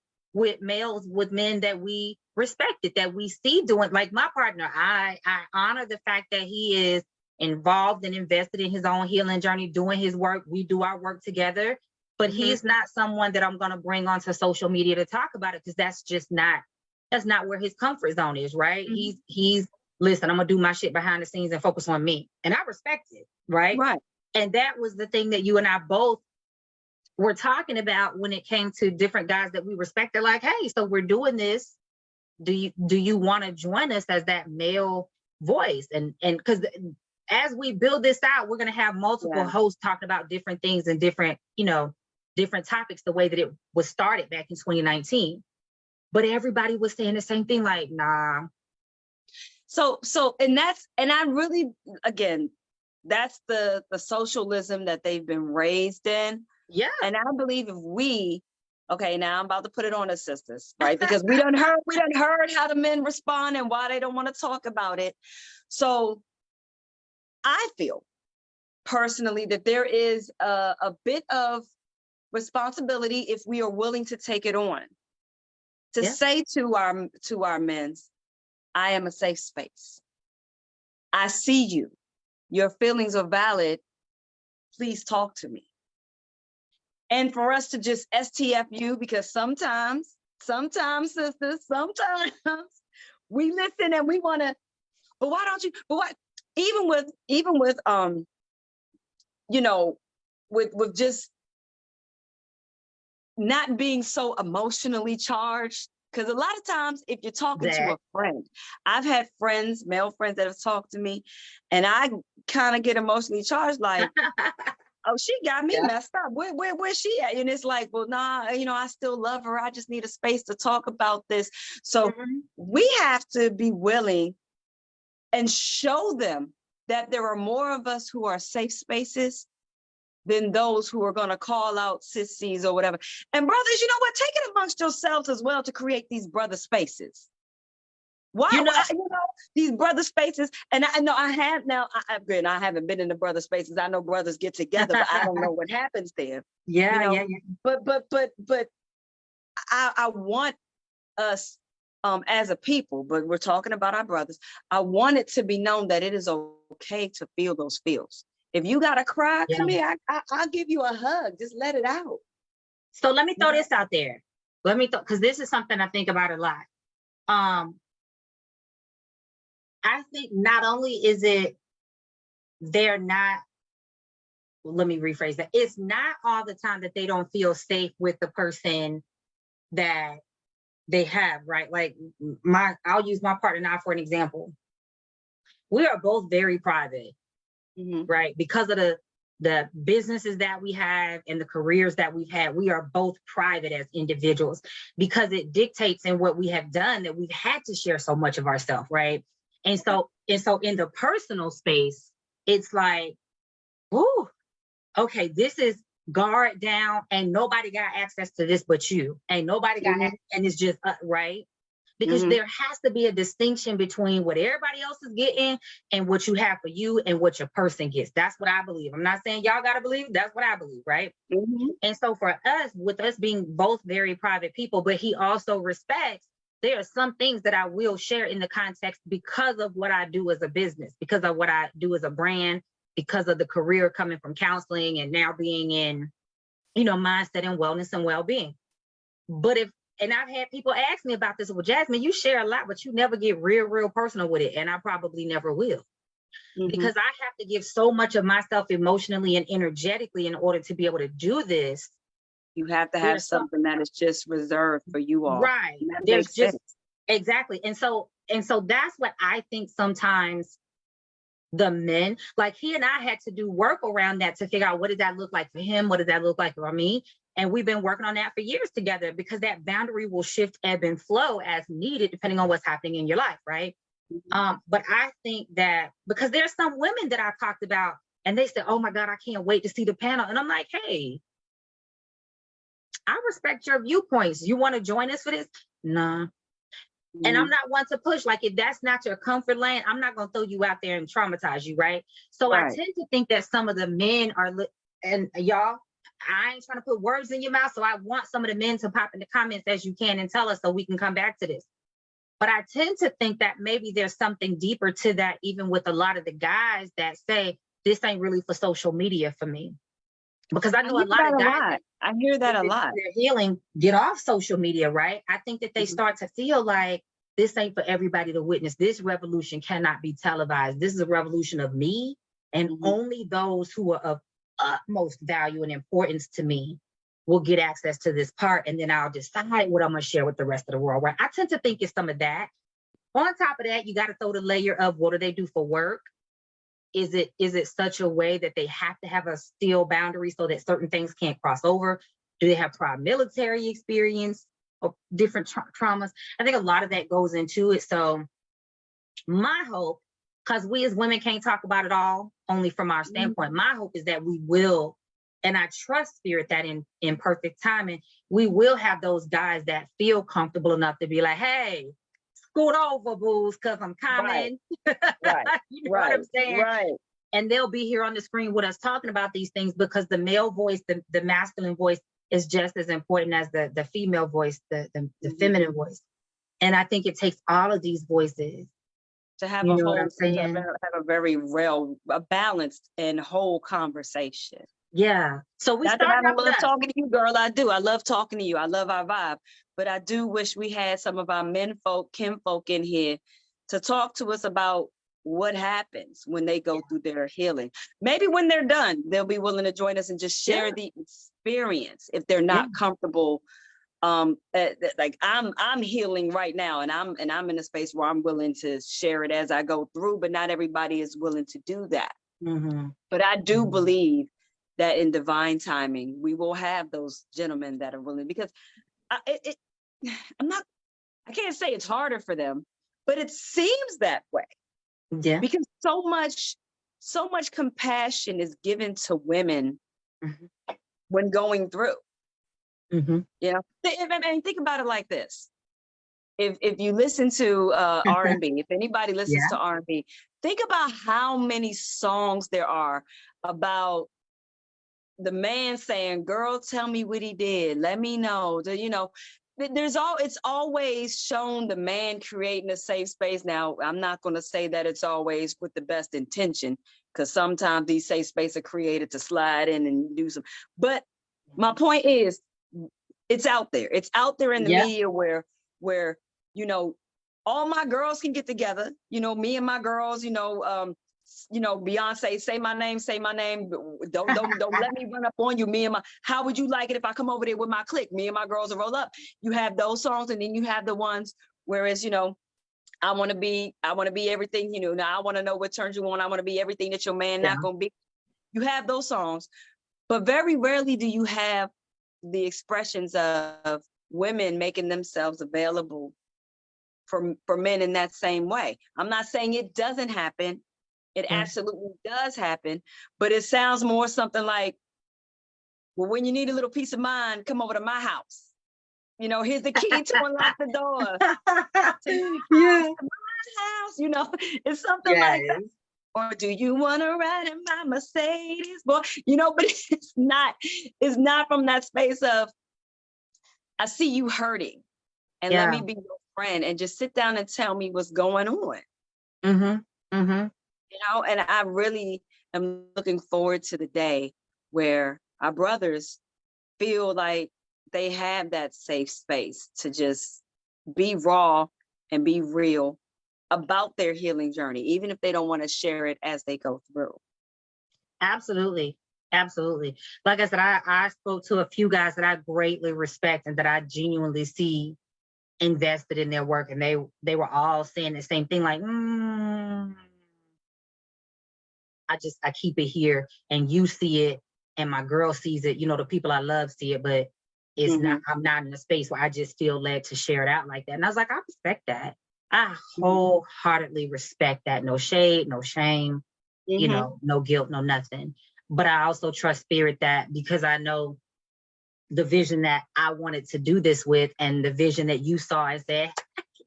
males, with men that we respected, that we see doing, like my partner. I honor the fact that he is involved and invested in his own healing journey, doing his work. We do our work together, but he's not someone that I'm going to bring onto social media to talk about it, because that's not where his comfort zone is, right? He's listen, I'm gonna do my shit behind the scenes and focus on me, and I respect it, right? And that was the thing that you and I both were talking about when it came to different guys that we respect. They're like, hey, so we're doing this. Do you want to join us as that male voice? And because as we build this out, we're going to have multiple hosts talking about different things and different topics, the way that it was started back in 2019. But everybody was saying the same thing, like, nah. So and I really, again, that's the socialism that they've been raised in. Yeah. And I believe if we, okay, now I'm about to put it on the sisters, right? Because we done heard how the men respond and why they don't want to talk about it. So I feel personally that there is a bit of responsibility, if we are willing to take it on, to say to our men, I am a safe space. I see you. Your feelings are valid. Please talk to me. And for us to just STFU, because sometimes, sisters, sometimes we listen and we want to, but why don't you, but what, even with, you know, with just not being so emotionally charged. Because a lot of times if you're talking to a friend, I've had friends, male friends that have talked to me, and I kind of get emotionally charged, like, oh, she got me messed up. Where's she at? And it's like, well, nah, you know, I still love her. I just need a space to talk about this. So we have to be willing and show them that there are more of us who are safe spaces than those who are going to call out sissies or whatever. And brothers, you know what? Take it amongst yourselves as well to create these brother spaces. Why, these brother spaces, and I know I have now. I haven't been in the brother spaces. I know brothers get together, but I don't know what happens there. Yeah. But I want us as a people, but we're talking about our brothers. I want it to be known that it is okay to feel those feels. If you gotta cry, come here. I'll give you a hug. Just let it out. So let me throw this out there. Because this is something I think about a lot. I think not only is it they're not, let me rephrase that. It's not all the time that they don't feel safe with the person that they have, right? Like I'll use my partner now for an example. We are both very private, right? Because of the businesses that we have and the careers that we've had, we are both private as individuals because it dictates in what we have done that we've had to share so much of ourselves, right? And so in the personal space, it's like, ooh, okay, this is guard down and nobody got access to this but you. And nobody got access, and it's just right? Because there has to be a distinction between what everybody else is getting and what you have for you and what your person gets. That's what I believe. I'm not saying y'all got to believe. That's what I believe, right? And so for us, with us being both very private people, but he also respects, there are some things that I will share in the context because of what I do as a business, because of what I do as a brand, because of the career coming from counseling and now being in, mindset and wellness and well-being. And I've had people ask me about this. Well, Jasmine, you share a lot, but you never get real personal with it. And I probably never will. Because I have to give so much of myself emotionally and energetically in order to be able to do this. You have to have something that is just reserved for you all. Right. There's just exactly. And so that's what I think sometimes the men, like he and I had to do work around that to figure out what does that look like for him? What does that look like for me? And we've been working on that for years together because that boundary will shift, ebb and flow as needed, depending on what's happening in your life, right? But I think that because there's some women that I've talked about and they said, oh my God, I can't wait to see the panel. And I'm like, hey, I respect your viewpoints. You want to join us for this? Nah. And I'm not one to push. Like, if that's not your comfort lane, I'm not going to throw you out there and traumatize you, right? So I tend to think that some of the men are, and y'all, I ain't trying to put words in your mouth. So I want some of the men to pop in the comments as you can and tell us so we can come back to this. But I tend to think that maybe there's something deeper to that, even with a lot of the guys that say, this ain't really for social media for me. Because I know a lot of guys. I hear that a lot. They're healing, get off social media, right? I think that they start to feel like this ain't for everybody to witness. This revolution cannot be televised. This is a revolution of me, and only those who are of utmost value and importance to me will get access to this part, and then I'll decide what I'm going to share with the rest of the world, right? I tend to think it's some of that. On top of that, you got to throw the layer of what do they do for work? Is it such a way that they have to have a steel boundary so that certain things can't cross over? Do they have prior military experience or different traumas? I think a lot of that goes into it. So my hope, because we as women can't talk about it all, only from our standpoint, my hope is that we will, and I trust Spirit that in perfect timing, we will have those guys that feel comfortable enough to be like, hey, scoot over, booze, because I'm coming. Right. You know what I'm saying? Right. And they'll be here on the screen with us talking about these things because the male voice, the masculine voice is just as important as the female voice, the feminine voice. And I think it takes all of these voices to have a very balanced and whole conversation. Yeah. So we started out. I love talking to you, girl. I do. I love talking to you. I love our vibe. But I do wish we had some of our kinfolk in here to talk to us about what happens when they go through their healing. Maybe when they're done, they'll be willing to join us and just share the experience if they're not comfortable. Like I'm healing right now, and I'm in a space where I'm willing to share it as I go through, but not everybody is willing to do that. But I do believe that in divine timing, we will have those gentlemen that are willing, because I can't say it's harder for them, but it seems that way. Yeah. Because so much so much compassion is given to women Mm-hmm. when going through. Mm-hmm. You know, and think about it like this. If you listen to R&B, if anybody listens Yeah. to R&B, think about how many songs there are about the man saying, "Girl, tell me what he did. Let me know." You know, it's always shown the man creating a safe space. Now, I'm not going to say that it's always with the best intention, because sometimes these safe spaces are created to slide in and do some. But my point is, it's out there. It's out there in the Yeah. media where you know, all my girls can get together. You know, me and my girls. Beyonce, say my name, say my name. Don't let me run up on you. How would you like it if I come over there with my clique? Me and my girls will roll up. You have those songs, and then you have the ones whereas, I want to be everything, now I want to know what turns you on. I want to be everything that your man not gonna be. You have those songs, but very rarely do you have the expressions of women making themselves available for men in that same way. I'm not saying it doesn't happen. It absolutely does happen, but it sounds more something like, well, when you need a little peace of mind, come over to my house. Here's the key to unlock the door. Yeah. To my house, it's something like that. Or do you want to ride in my Mercedes? Boy, but it's not from that space of, I see you hurting, and let me be your friend and just sit down and tell me what's going on. Mm-hmm. Mm-hmm. And I really am looking forward to the day where our brothers feel like they have that safe space to just be raw and be real about their healing journey, even if they don't want to share it as they go through. Absolutely. Absolutely. Like I said, I spoke to a few guys that I greatly respect and that I genuinely see invested in their work, and they were all saying the same thing, like, I keep it here and you see it and my girl sees it, the people I love see it, but it's not, I'm not in a space where I just feel led to share it out like that. And I was like, I respect that. I wholeheartedly respect that. No shade, no shame, no guilt, no nothing. But I also trust spirit that, because I know the vision that I wanted to do this with and the vision that you saw and said,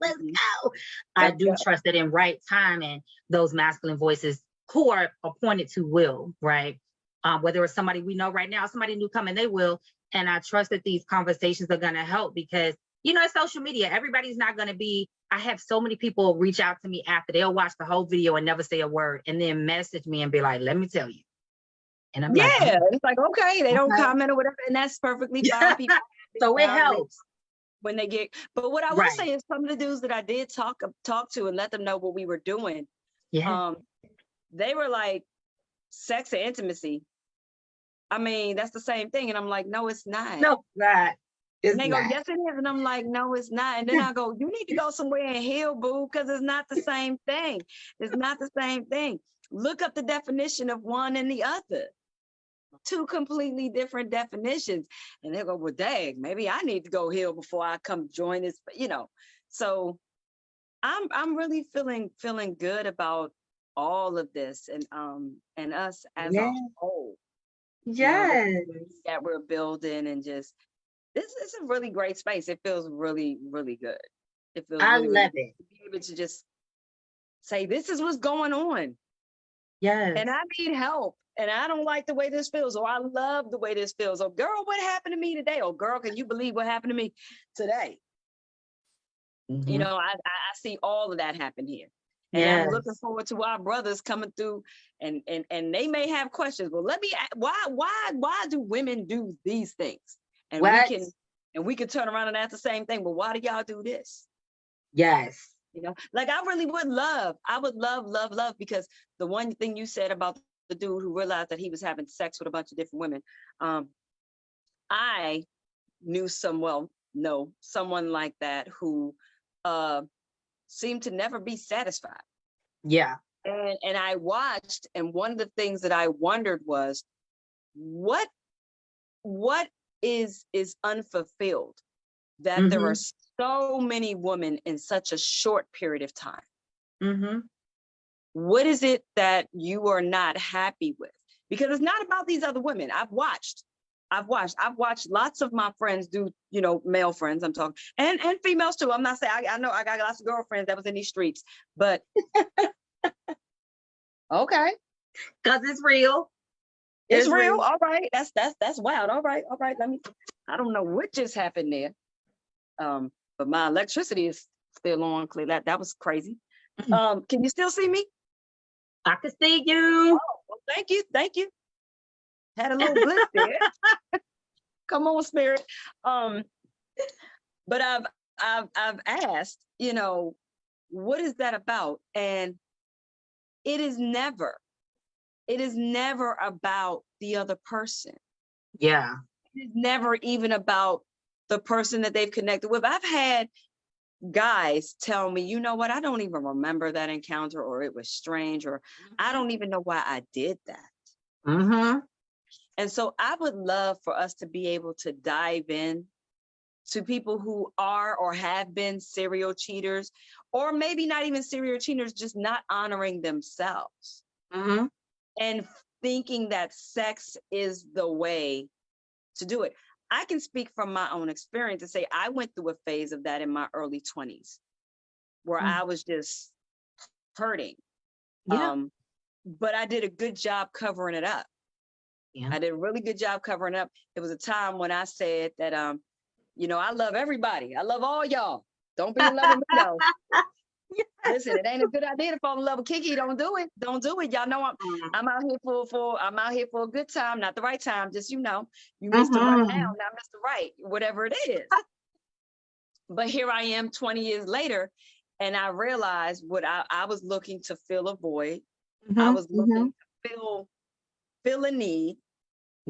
let's go. I do trust that in right time, and those masculine voices who are appointed to will, right? Whether it's somebody we know right now, somebody new coming, they will. And I trust that these conversations are going to help, because, it's social media. Everybody's not going to be, I have so many people reach out to me after they'll watch the whole video and never say a word, and then message me and be like, let me tell you. And I'm like, it's like, okay, they don't comment or whatever. And that's perfectly fine. People so it helps when they get, but what I will say is, some of the dudes that I did talk to and let them know what we were doing. They were like, sex and intimacy, I mean, that's the same thing. And I'm like, no, it's not. No, right. And they go, yes, it is. And I'm like, no, it's not. And then I go, you need to go somewhere and heal, boo, because it's not the same thing. It's not the same thing. Look up the definition of one and the other. Two completely different definitions. And they go, well, dang, maybe I need to go heal before I come join this, So I'm really feeling good about all of this, and us as a whole. Yes. That we're building, and just, this is a really great space. It feels really, really good. It feels I really, love really it. to be able to just say, this is what's going on. Yes. And I need help. And I don't like the way this feels, or I love the way this feels. Or, girl, what happened to me today? Or, girl, can you believe what happened to me today? I see all of that happen here. And I'm looking forward to our brothers coming through, and they may have questions. Well, let me ask, why do women do these things? And we can turn around and ask the same thing. Well, why do y'all do this? Yes. Like, I really would love, because the one thing you said about the dude who realized that he was having sex with a bunch of different women, I knew someone like that who seemed to never be satisfied. Yeah. And I watched, and one of the things that I wondered was, what is unfulfilled, that there are so many women in such a short period of time. What is it that you are not happy with? Because it's not about these other women. I've watched lots of my friends do, male friends I'm talking, and females too. I'm not saying, I know I got lots of girlfriends that was in these streets, but okay. Because it's real. It's real. All right. That's wild. All right. I don't know what just happened there. But my electricity is still on. Clear. That was crazy. Can you still see me? I can see you. Oh, well, thank you. Had a little blip there. Come on, spirit. But I've asked, what is that about? And it is never about the other person. Yeah. It is never even about the person that they've connected with. I've had guys tell me, you know what, I don't even remember that encounter, or it was strange, or I don't even know why I did that. Mm-hmm. And so I would love for us to be able to dive in to people who are or have been serial cheaters, or maybe not even serial cheaters, just not honoring themselves. Mm-hmm. And thinking that sex is the way to do it. I can speak from my own experience and say I went through a phase of that in my early 20s where I was just hurting. Yeah. But I did a good job covering it up. Yeah. I did a really good job covering up. It was a time when I said that, I love everybody. I love all y'all. Don't be in love with me though. Listen, it ain't a good idea to fall in love with Kiki. Don't do it. Y'all know I'm out here for a good time, not the right time. Just, you missed the right now, not missed the right, whatever it is. But here I am 20 years later, and I realized what I was looking to fill a void. I was looking to fill a need,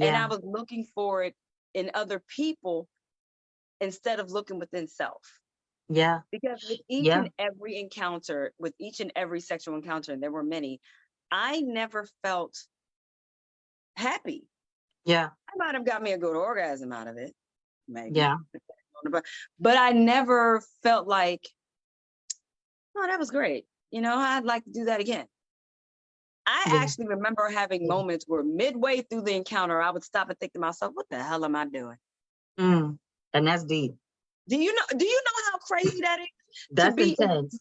and I was looking for it in other people instead of looking within self. Yeah. Because with each and every encounter, with each and every sexual encounter, and there were many, I never felt happy. Yeah. I might have got me a good orgasm out of it, maybe. Yeah. But I never felt like, oh, that was great. I'd like to do that again. I actually remember having moments where midway through the encounter, I would stop and think to myself, what the hell am I doing? And that's deep. Do you know how crazy that is? That's intense.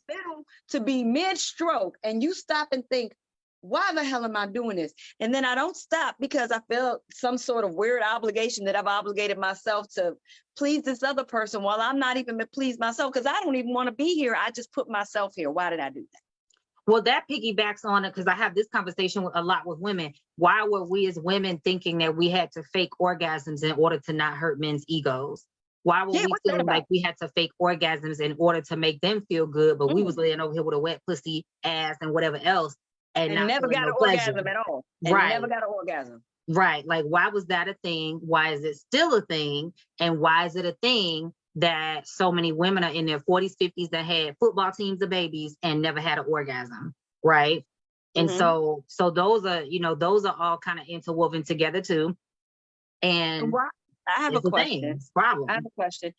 To be mid-stroke and you stop and think, why the hell am I doing this? And then I don't stop because I feel some sort of weird obligation that I've obligated myself to please this other person while I'm not even pleased myself, because I don't even want to be here. I just put myself here. Why did I do that? Well, that piggybacks on it, because I have this conversation a lot with women. Why were we as women thinking that we had to fake orgasms in order to not hurt men's egos? Why were we feeling like we had to fake orgasms in order to make them feel good, but we was laying over here with a wet pussy, ass, and whatever else, and not never got an orgasm at all. And never got an orgasm. Right. Like, why was that a thing? Why is it still a thing? And why is it a thing that so many women are in their 40s, 50s that had football teams of babies and never had an orgasm? Right. And so those are all kind of interwoven together too. And I have a question. I have a question.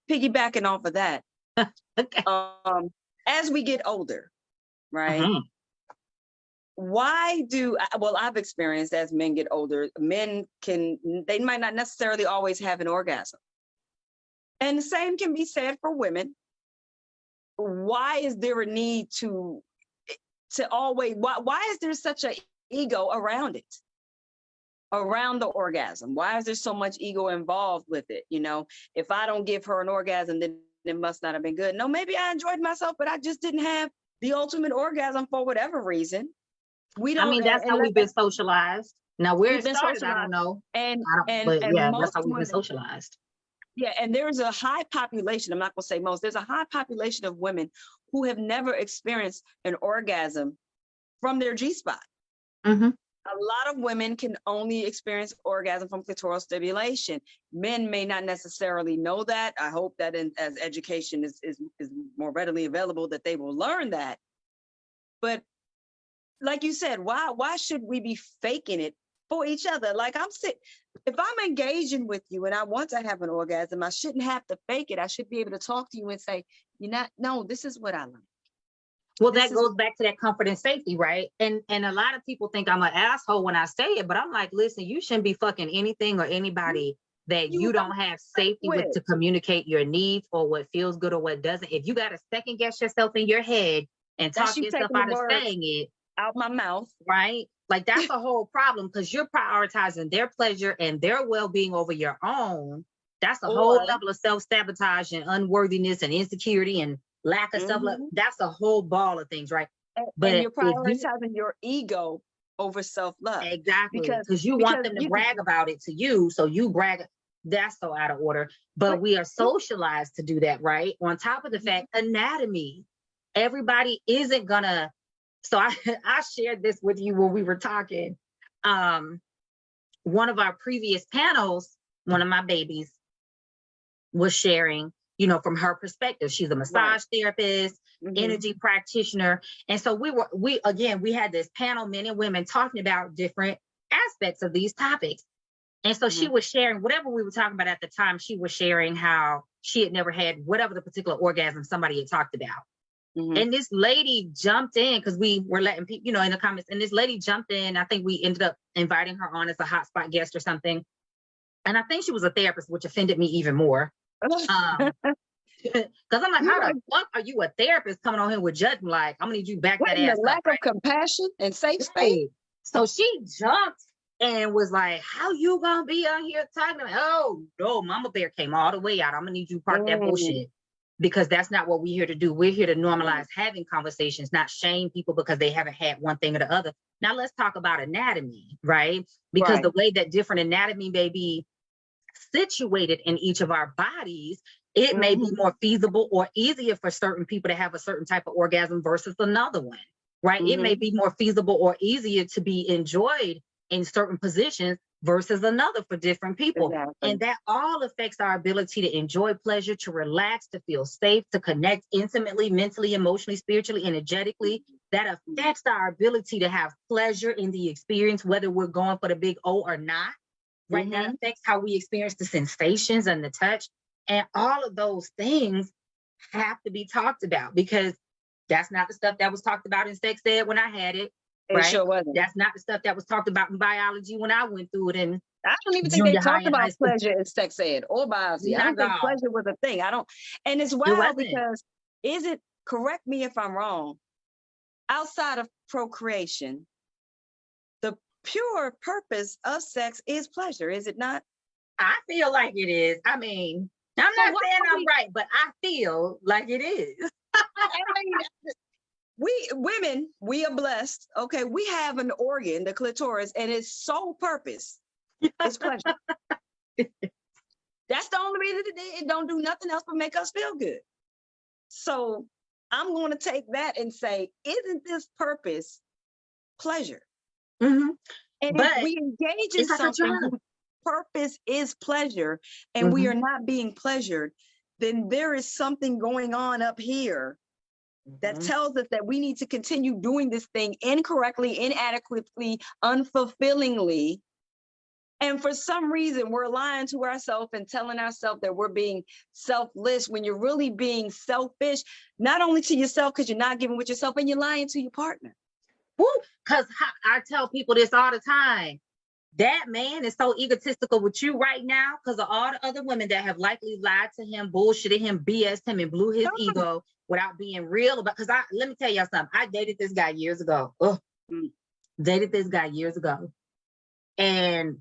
Piggybacking off of that. Okay. As we get older, right? I've experienced as men get older, they might not necessarily always have an orgasm. And the same can be said for women. Why is there a need to always, why is there such an ego around it? Around the orgasm? Why is there so much ego involved with it? If I don't give her an orgasm, then it must not have been good. No, maybe I enjoyed myself, but I just didn't have the ultimate orgasm for whatever reason. That's how we've been socialized. Now, where it started, I don't know. That's how we've been socialized. Yeah, and there's a high population, I'm not going to say most, there's a high population of women who have never experienced an orgasm from their G-spot. A lot of women can only experience orgasm from clitoral stimulation. Men may not necessarily know that. I hope that as education is more readily available, that they will learn that. But like you said, why should we be faking it for each other? Like, if I'm engaging with you and I want to have an orgasm, I shouldn't have to fake it. I should be able to talk to you and say, no, this is what I like. Well, that goes back to that comfort and safety, right? And a lot of people think I'm an asshole when I say it, but I'm like, listen, you shouldn't be fucking anything or anybody that you don't have safety with to communicate your needs or what feels good or what doesn't. If you got to second guess yourself in your head and talk yourself out of saying it out my mouth, right? Like that's a whole problem because you're prioritizing their pleasure and their well-being over your own. That's a whole level of self-sabotage and unworthiness and insecurity and lack of self-love. That's a whole ball of things, right? But you're prioritizing your ego over self-love. Exactly. Because you want them to brag about it to you. So you brag. That's so out of order. But we are socialized to do that, right? On top of the fact, anatomy. Everybody isn't gonna. So I shared this with you when we were talking. One of our previous panels, one of my babies was sharing, you know, from her perspective. She's a massage therapist, energy practitioner. And so we had this panel, men and women, talking about different aspects of these topics. And so she was sharing whatever we were talking about at the time. She was sharing how she had never had whatever the particular orgasm somebody had talked about. And this lady jumped in because we were letting people, you know, in the comments, and this lady jumped in. I think we ended up inviting her on as a hotspot guest or something. And I think she was a therapist, which offended me even more. Because I'm like, how the fuck are you a therapist coming on here with judgment? Like, I'm gonna need you back that ass up. Lack of compassion and safe space. So she jumped and was like, how you gonna be on here talking to me? Oh no, Mama Bear came all the way out. I'm gonna need you to park that bullshit. Because that's not what we're here to do. We're here to normalize having conversations, not shame people because they haven't had one thing or the other. Now let's talk about anatomy, right? Because the way that different anatomy may be situated in each of our bodies, it may be more feasible or easier for certain people to have a certain type of orgasm versus another one, right? It may be more feasible or easier to be enjoyed in certain positions versus another for different people. And that all affects our ability to enjoy pleasure, to relax, to feel safe, to connect intimately, mentally, emotionally, spiritually, energetically. That affects our ability to have pleasure in the experience, whether we're going for the big O or not, right? That affects how we experience the sensations and the touch. And all of those things have to be talked about because that's not the stuff that was talked about in sex ed when I had it. It sure wasn't. That's not the stuff that was talked about in biology when I went through it. And I don't even think they talked about pleasure in sex ed or biology. I don't think pleasure was a thing. And it's wild because correct me if I'm wrong, outside of procreation, the pure purpose of sex is pleasure, is it not? I feel like it is. I mean, I'm not saying I'm right, but I feel like it is. We women, we are blessed. Okay, we have an organ, the clitoris, and its sole purpose is pleasure. That's the only reason it don't do nothing else but make us feel good. So I'm going to take that and say, isn't this purpose pleasure? And if we engage in something whose purpose is pleasure, and we are not being pleasured, then there is something going on up here that tells us that we need to continue doing this thing incorrectly, inadequately, unfulfillingly. And for some reason, we're lying to ourselves and telling ourselves that we're being selfless when you're really being selfish, not only to yourself because you're not giving with yourself, and you're lying to your partner. Because I tell people this all the time. That man is so egotistical with you right now because of all the other women that have likely lied to him, bullshitted him, BS'd him, and blew his ego without being real about. Because let me tell y'all something. I dated this guy years ago. And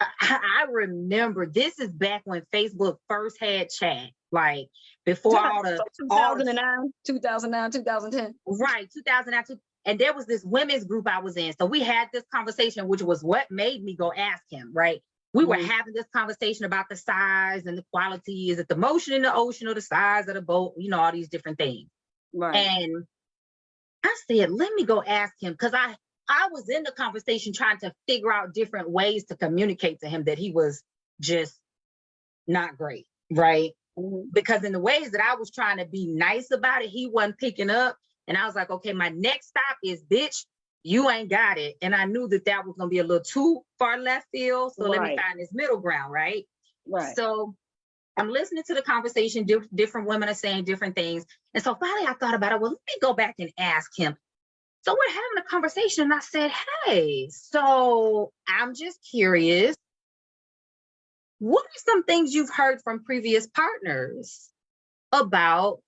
I remember this is back when Facebook first had chat, like before all the 2009, 2010. Right, 2009. And there was this women's group I was in. So we had this conversation, which was what made me go ask him, right? We were having this conversation about the size and the quality. Is it the motion in the ocean or the size of the boat? You know, all these different things. Right. And I said, let me go ask him. Because I was in the conversation trying to figure out different ways to communicate to him that he was just not great, right? Because in the ways that I was trying to be nice about it, he wasn't picking up. And I was like, okay, my next stop is, bitch, you ain't got it. And I knew that was going to be a little too far left field. So let me find this middle ground, right? Right. So I'm listening to the conversation. Different women are saying different things. And so finally I thought about it. Well, let me go back and ask him. So we're having a conversation and I said, hey, so I'm just curious, what are some things you've heard from previous partners about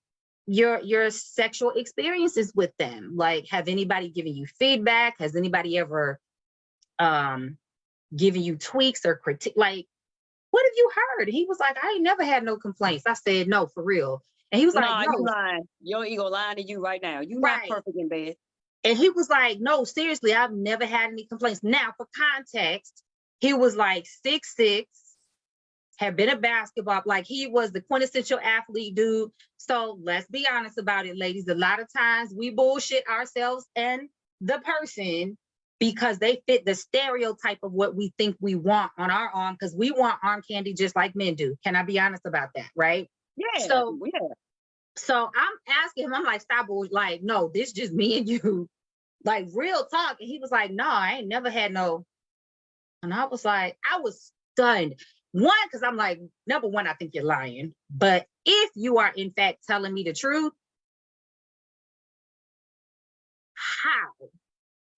your sexual experiences with them? Like, have anybody given you feedback? Has anybody ever given you tweaks or critique? Like, what have you heard? He was like, I ain't never had no complaints. I said, no, for real. And he was like, you no. lying. Your ego lying to you right now. You're Right. not perfect in bed. And he was like, no, seriously, I've never had any complaints. Now, for context, he was like 6'6", had been a basketball, like he was the quintessential athlete dude. So let's be honest about it, ladies. A lot of times we bullshit ourselves and the person because they fit the stereotype of what we think we want on our arm, because we want arm candy just like men do. Can I be honest about that? Right? Yeah. So I'm asking him, I'm like, stop, like, no, this just me and you, like real talk. And he was like, no, I ain't never had no. And I was like, I was stunned. One, because I'm like, number one, I think you're lying. But if you are in fact telling me the truth, how?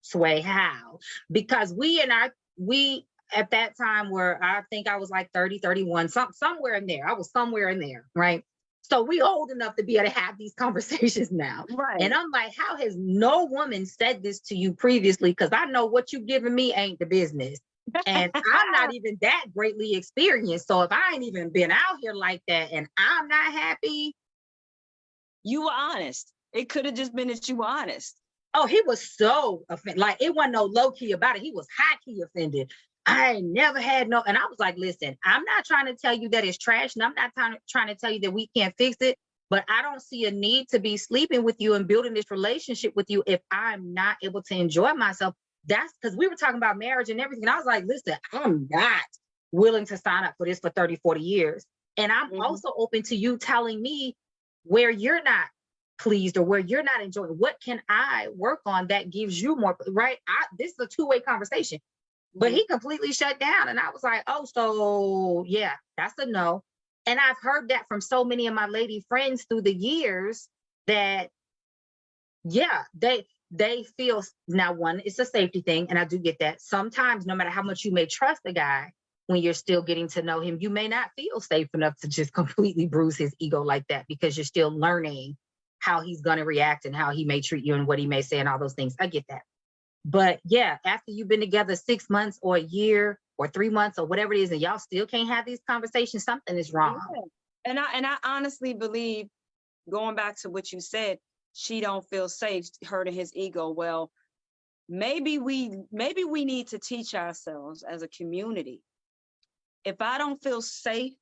Sway, how? Because we at that time were, I think I was like 30, 31, somewhere in there. I was somewhere in there, right? So we old enough to be able to have these conversations now. Right. And I'm like, how has no woman said this to you previously? Because I know what you giving me ain't the business. And I'm not even that greatly experienced. So if I ain't even been out here like that and I'm not happy. You were honest. It could have just been that you were honest. Oh, he was so offended. Like, it wasn't no low key about it. He was high key offended. I ain't never had no, and I was like, listen, I'm not trying to tell you that it's trash, and I'm not trying to tell you that we can't fix it, but I don't see a need to be sleeping with you and building this relationship with you if I'm not able to enjoy myself. That's because we were talking about marriage and everything. And I was like, listen, I'm not willing to sign up for this for 30, 40 years. And I'm also open to you telling me where you're not pleased or where you're not enjoying. What can I work on that gives you more, right? This is a two-way conversation. But he completely shut down. And I was like, oh, so yeah, that's a no. And I've heard that from so many of my lady friends through the years that, yeah, they feel, now one, it's a safety thing. And I do get that. Sometimes no matter how much you may trust a guy, when you're still getting to know him, you may not feel safe enough to just completely bruise his ego like that, because you're still learning how he's going to react and how he may treat you and what he may say and all those things. I get that. But yeah, after you've been together 6 months or a year or 3 months or whatever it is, and y'all still can't have these conversations, something is wrong. Yeah. And I honestly believe, going back to what you said, she don't feel safe, hurting his ego. Well, maybe we need to teach ourselves as a community. If I don't feel safe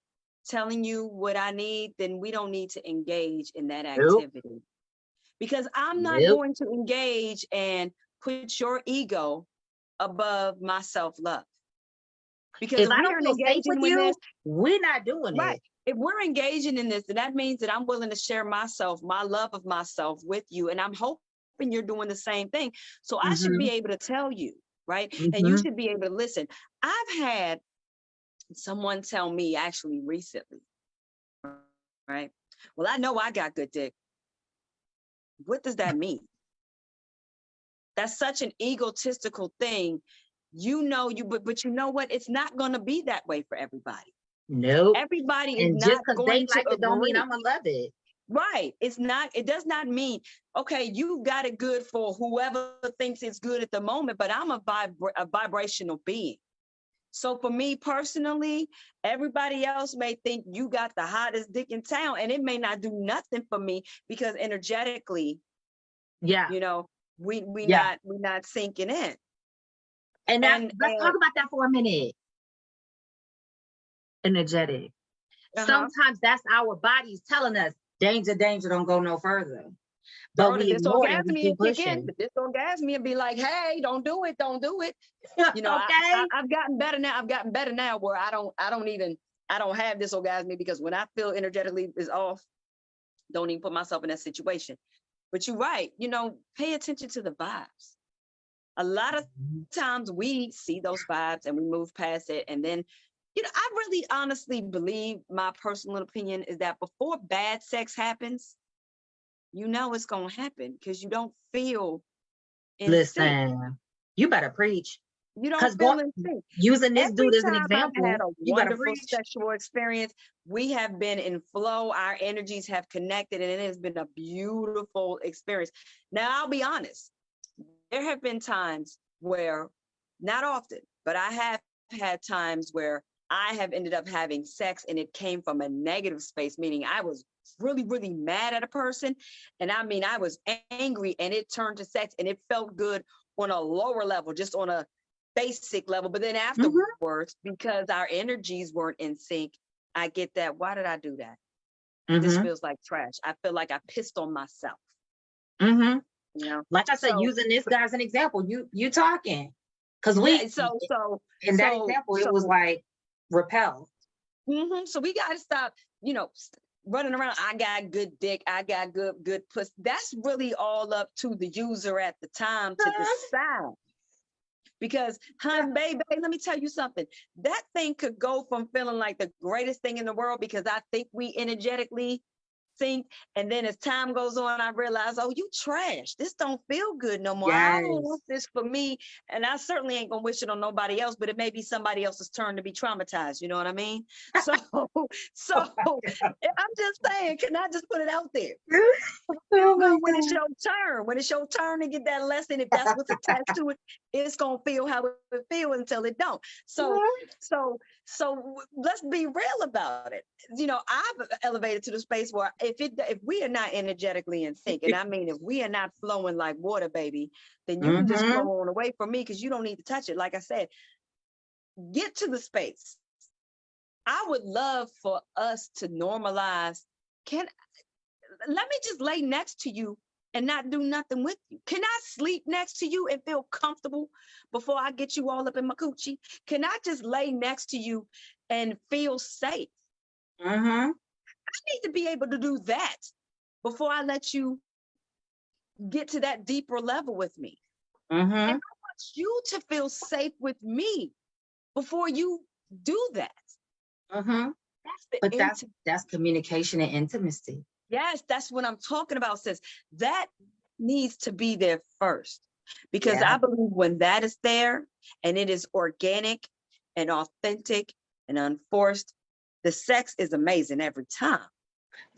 telling you what I need, then we don't need to engage in that activity. Because I'm not going to engage and put your ego above my self-love. Because if I don't feel safe with you, we're not doing it. If we're engaging in this, then that means that I'm willing to share myself, my love of myself with you. And I'm hoping you're doing the same thing. So I should be able to tell you, right? And you should be able to listen. I've had someone tell me actually recently, right? Well, I know I got good dick. What does that mean? That's such an egotistical thing. But you know what? It's not going to be that way for everybody. Nope. Everybody is not going to agree. Don't mean I'm gonna love it. Right. It's not, it does not mean, okay, you got it good for whoever thinks it's good at the moment, but I'm a vibrational being. So for me personally, everybody else may think you got the hottest dick in town, and it may not do nothing for me because energetically, you know, we not sinking in. And let's talk about that for a minute. Energetic. Sometimes that's our bodies telling us, danger, danger, don't go no further. But we ignore it and we keep pushing. This orgasm and be like, hey, don't do it. You know, I've gotten better now. Where I don't have this orgasm, because when I feel energetically is off, don't even put myself in that situation. But you're right. You know, pay attention to the vibes. A lot of times we see those vibes and we move past it. And then I really honestly believe, my personal opinion is that before bad sex happens, it's going to happen because you don't feel in sync. Listen, you better preach. You don't Because feel in sync. using this Every dude as an time I've had example, a you better wonderful preach. sexual experience, we have been in flow, our energies have connected, and it has been a beautiful experience. Now, I'll be honest, there have been times where, not often, but I have had times where I have ended up having sex and it came from a negative space, meaning I was really, really mad at a person. And I mean, I was angry and it turned to sex and it felt good on a lower level, just on a basic level. But then afterwards, because our energies weren't in sync, I get that. Why did I do that? This feels like trash. I feel like I pissed on myself. Like I said, using this guy as an example, you talking. Because in that example, it was like repel. So we got to stop, running around. I got good dick. I got good pussy. That's really all up to the user at the time to decide. Because, baby, let me tell you something. That thing could go from feeling like the greatest thing in the world because I think we energetically sync. And then as time goes on, I realize, oh, you trash. This don't feel good no more. Yes. I don't want this for me. And I certainly ain't going to wish it on nobody else, but it may be somebody else's turn to be traumatized. You know what I mean? So I'm just saying, can I just put it out there? When it's your turn, to get that lesson, if that's what's attached to it, it's going to feel how it feels until it don't. So let's be real about it. I've elevated to the space where if we are not energetically in sync, and I mean, if we are not flowing like water, baby, then you can just flow on away from me because you don't need to touch it. Like I said, get to the space. I would love for us to normalize. Let me just lay next to you and not do nothing with you. Can I sleep next to you and feel comfortable before I get you all up in my coochie? Can I just lay next to you and feel safe? I need to be able to do that before I let you get to that deeper level with me. And I want you to feel safe with me before you do that. That's communication and intimacy. Yes, that's what I'm talking about, sis. That needs to be there first. Because I believe when that is there and it is organic and authentic and unforced, the sex is amazing every time.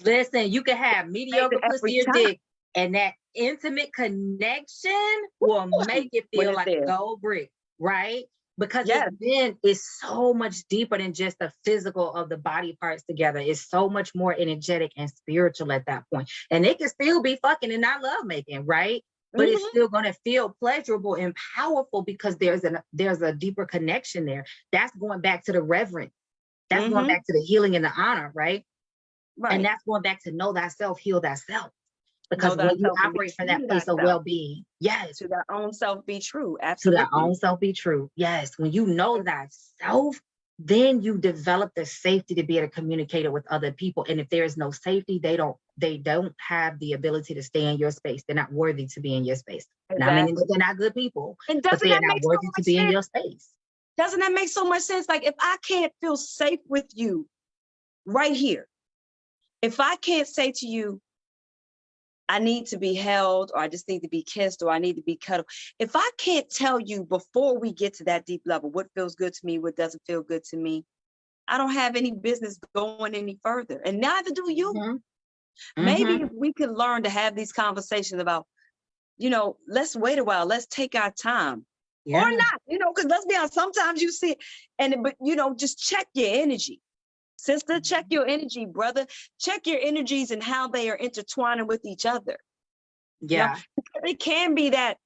Listen, you can have mediocre pussy or dick, and that intimate connection will make it feel like a gold brick, right? Because it's so much deeper than just the physical of the body parts together. It's so much more energetic and spiritual at that point. And it can still be fucking and not love making, right? But it's still going to feel pleasurable and powerful because there's a deeper connection there. That's going back to the reverence. That's going back to the healing and the honor, right? And that's going back to know thyself, heal thyself. Because when you operate from that place of well-being, to thy own self be true. Absolutely. To thy own self be true. Yes. When you know thyself, then you develop the safety to be able to communicate it with other people. And if there is no safety, they don't have the ability to stay in your space. They're not worthy to be in your space. Exactly. Now, I mean, they're not good people, but they're not worthy to be in your space. Doesn't that make so much sense? Like, if I can't feel safe with you right here, if I can't say to you, I need to be held, or I just need to be kissed, or I need to be cuddled. If I can't tell you before we get to that deep level, what feels good to me, what doesn't feel good to me, I don't have any business going any further. And neither do you. Maybe if we could learn to have these conversations about, let's wait a while, let's take our time. Or not, because let's be honest, sometimes you see it, but just check your energy. Sister, check your energy, brother. Check your energies and how they are intertwining with each other. Yeah. It can be that,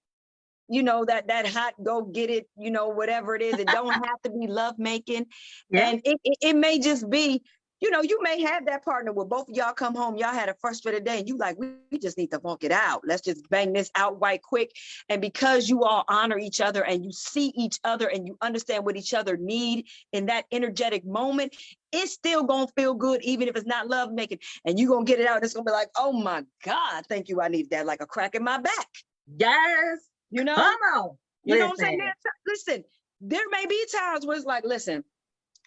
that hot, go get it, whatever it is. It don't have to be love making. And it may just be, you may have that partner where both of y'all come home, y'all had a frustrated day and you like, we just need to funk it out. Let's just bang this out right quick. And because you all honor each other and you see each other and you understand what each other need in that energetic moment, it's still going to feel good, even if it's not love making. And you're going to get it out. And it's going to be like, oh my God, thank you. I need that, like a crack in my back. Yes. Come on. You know what I'm saying? Listen, there may be times where it's like, listen,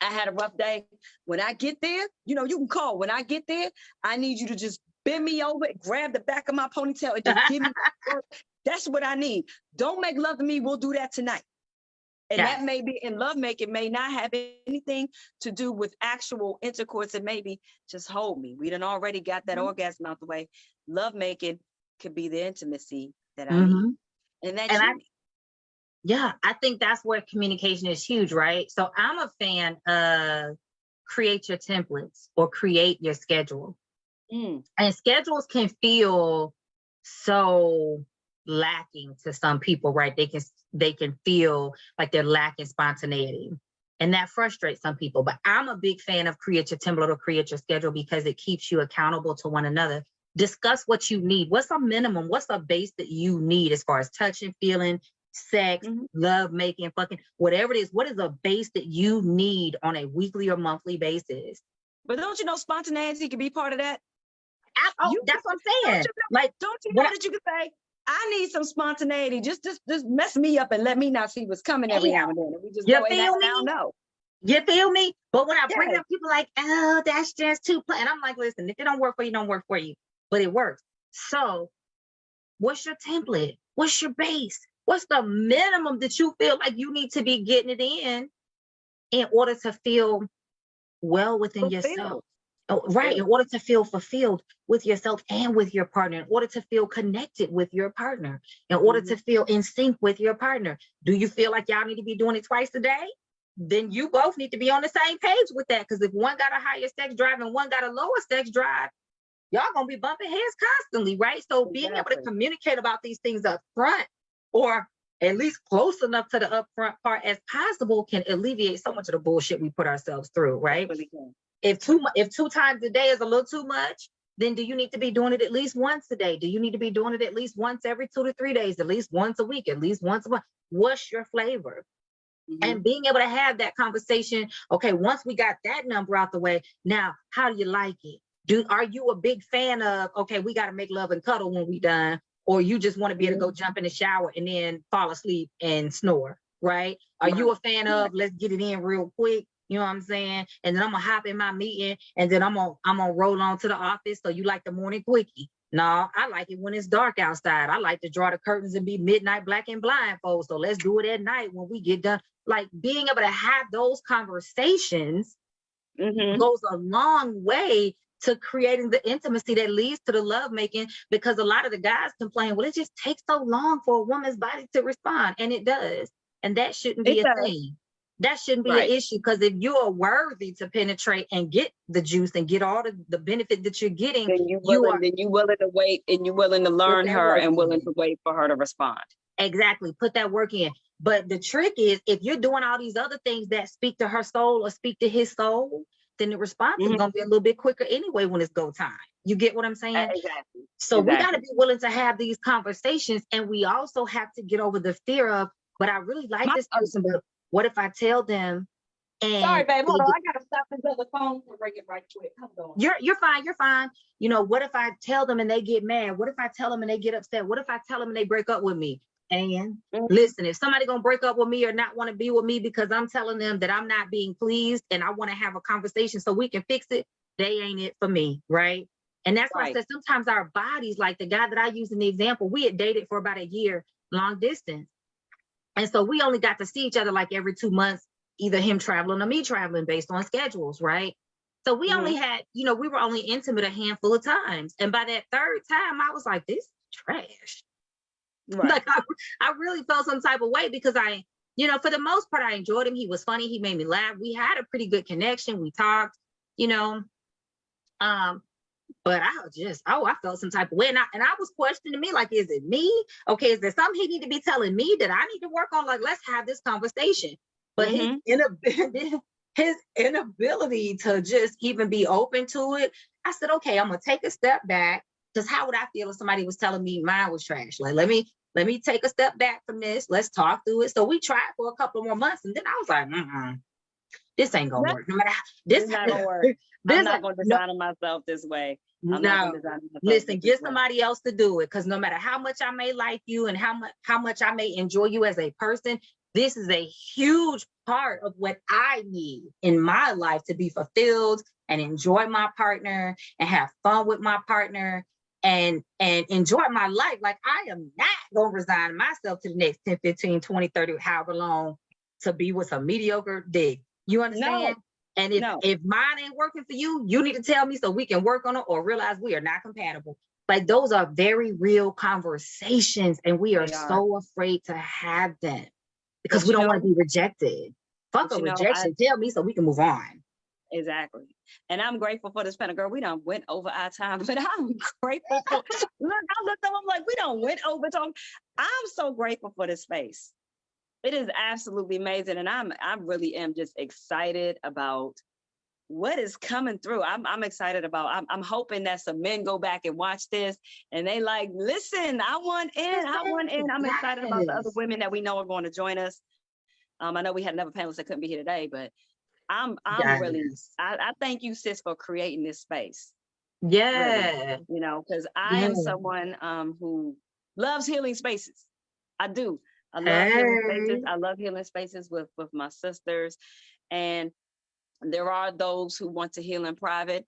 I had a rough day. When I get there, you can call. When I get there, I need you to just bend me over, grab the back of my ponytail, and just give me work. That's what I need. Don't make love to me. We'll do that tonight. And that may be in lovemaking, may not have anything to do with actual intercourse. And maybe just hold me. We done already got that orgasm out the way. Lovemaking could be the intimacy that I need. And that's I think that's where communication is huge, right? So I'm a fan of create your templates or create your schedule. And schedules can feel so lacking to some people, right? They can feel like they're lacking spontaneity, and that frustrates some people. But I'm a big fan of create your template or create your schedule because it keeps you accountable to one another. Discuss what you need. What's a minimum? What's a base that you need as far as touching, feeling, sex, love making, fucking, whatever it is? What is a base that you need on a weekly or monthly basis? But don't you know spontaneity can be part of that? That's what I'm saying. Don't you know that you can say, I need some spontaneity. Just mess me up and let me not see what's coming every now and then. And we just go in that now. No. You feel me? But when I bring up, people like, oh, that's just too plain. And I'm like, listen, if it don't work for you, don't work for you. But it works. So what's your template? What's your base? What's the minimum that you feel like you need to be getting it in order to feel well within yourself? Oh, right. In order to feel fulfilled with yourself and with your partner, in order to feel connected with your partner, in order to feel in sync with your partner. Do you feel like y'all need to be doing it twice a day? Then you both need to be on the same page with that. Because if one got a higher sex drive and one got a lower sex drive, y'all gonna be bumping heads constantly, right? So being able to communicate about these things up front, or at least close enough to the upfront part as possible, can alleviate so much of the bullshit we put ourselves through, right? If two times a day is a little too much, then do you need to be doing it at least once a day? Do you need to be doing it at least once every 2 to 3 days, at least once a week, at least once a month? What's your flavor? And being able to have that conversation. Okay, once we got that number out the way, now how do you like it? Are you a big fan of, okay, we got to make love and cuddle when we done, or you just want to be able to go jump in the shower and then fall asleep and snore, right? Are you a fan of, let's get it in real quick? You know what I'm saying? And then I'm gonna hop in my meeting, and then I'm gonna roll on to the office. So you like the morning quickie? No, I like it when it's dark outside. I like to draw the curtains and be midnight black and blindfold. So let's do it at night when we get done. Like being able to have those conversations goes a long way to creating the intimacy that leads to the love making, because a lot of the guys complain, well, it just takes so long for a woman's body to respond. And it does. And that shouldn't be a thing. That shouldn't be an issue, because if you are worthy to penetrate and get the juice and get all the benefit that you're getting, then you're willing to wait, and you're willing to learn her and willing to wait for her to respond. Exactly. Put that work in. But the trick is, if you're doing all these other things that speak to her soul or speak to his soul, then the response is going to be a little bit quicker anyway when it's go time. You get what I'm saying? Exactly. So we got to be willing to have these conversations. And we also have to get over the fear of, but I really like this person, but what if I tell them? And sorry, babe, hold on. I gotta stop this other phone and bring it right quick. Hold on. You're fine. You're fine. You know, what if I tell them and they get mad? What if I tell them and they get upset? What if I tell them and they break up with me? And listen, if somebody gonna break up with me or not want to be with me because I'm telling them that I'm not being pleased and I want to have a conversation so we can fix it, they ain't it for me, right? And that's why I said sometimes our bodies, like the guy that I used in the example, we had dated for about a year, long distance. And so we only got to see each other like every 2 months, either him traveling or me traveling based on schedules, right? So we only had, we were only intimate a handful of times. And by that third time, I was like, this is trash. Right. Like I really felt some type of way because for the most part, I enjoyed him. He was funny. He made me laugh. We had a pretty good connection. We talked, but I felt some type of way. And I was questioning me, like, is it me? Okay, is there something he need to be telling me that I need to work on? Like, let's have this conversation. But his inability to just even be open to it, I said, okay, I'm going to take a step back, because how would I feel if somebody was telling me mine was trash? Like, let me take a step back from this. Let's talk through it. So we tried for a couple more months, and then I was like, this ain't going to work. No matter how, this not going to work. I'm not going to design myself this way. Listen, get somebody else to do it, because no matter how much I may like you and how much I may enjoy you as a person, This is a huge part of what I need in my life to be fulfilled and enjoy my partner and have fun with my partner and enjoy my life. Like, I am not going to resign myself to the next 10, 15, 20, 30, however long to be with some mediocre dick. You understand? No. And if mine ain't working for you, you need to tell me so we can work on it or realize we are not compatible. Like, those are very real conversations, and we are so afraid to have them because we don't want to be rejected. Fuck a rejection. Tell me so we can move on. Exactly. And I'm grateful for this panel. Girl, we done went over our time, but I'm grateful for, look, I looked up, I'm like, we done went over time. I'm so grateful for this space. It is absolutely amazing. And I really am just excited about what is coming through. I'm excited about, I'm hoping that some men go back and watch this and they like, listen, I want in. I'm excited about the other women that we know are going to join us. I know we had another panelist that couldn't be here today, but I'm really, I thank you, sis, for creating this space. Yeah. Really, because I am someone who loves healing spaces. I do. I love healing spaces. I love healing spaces with my sisters. And there are those who want to heal in private.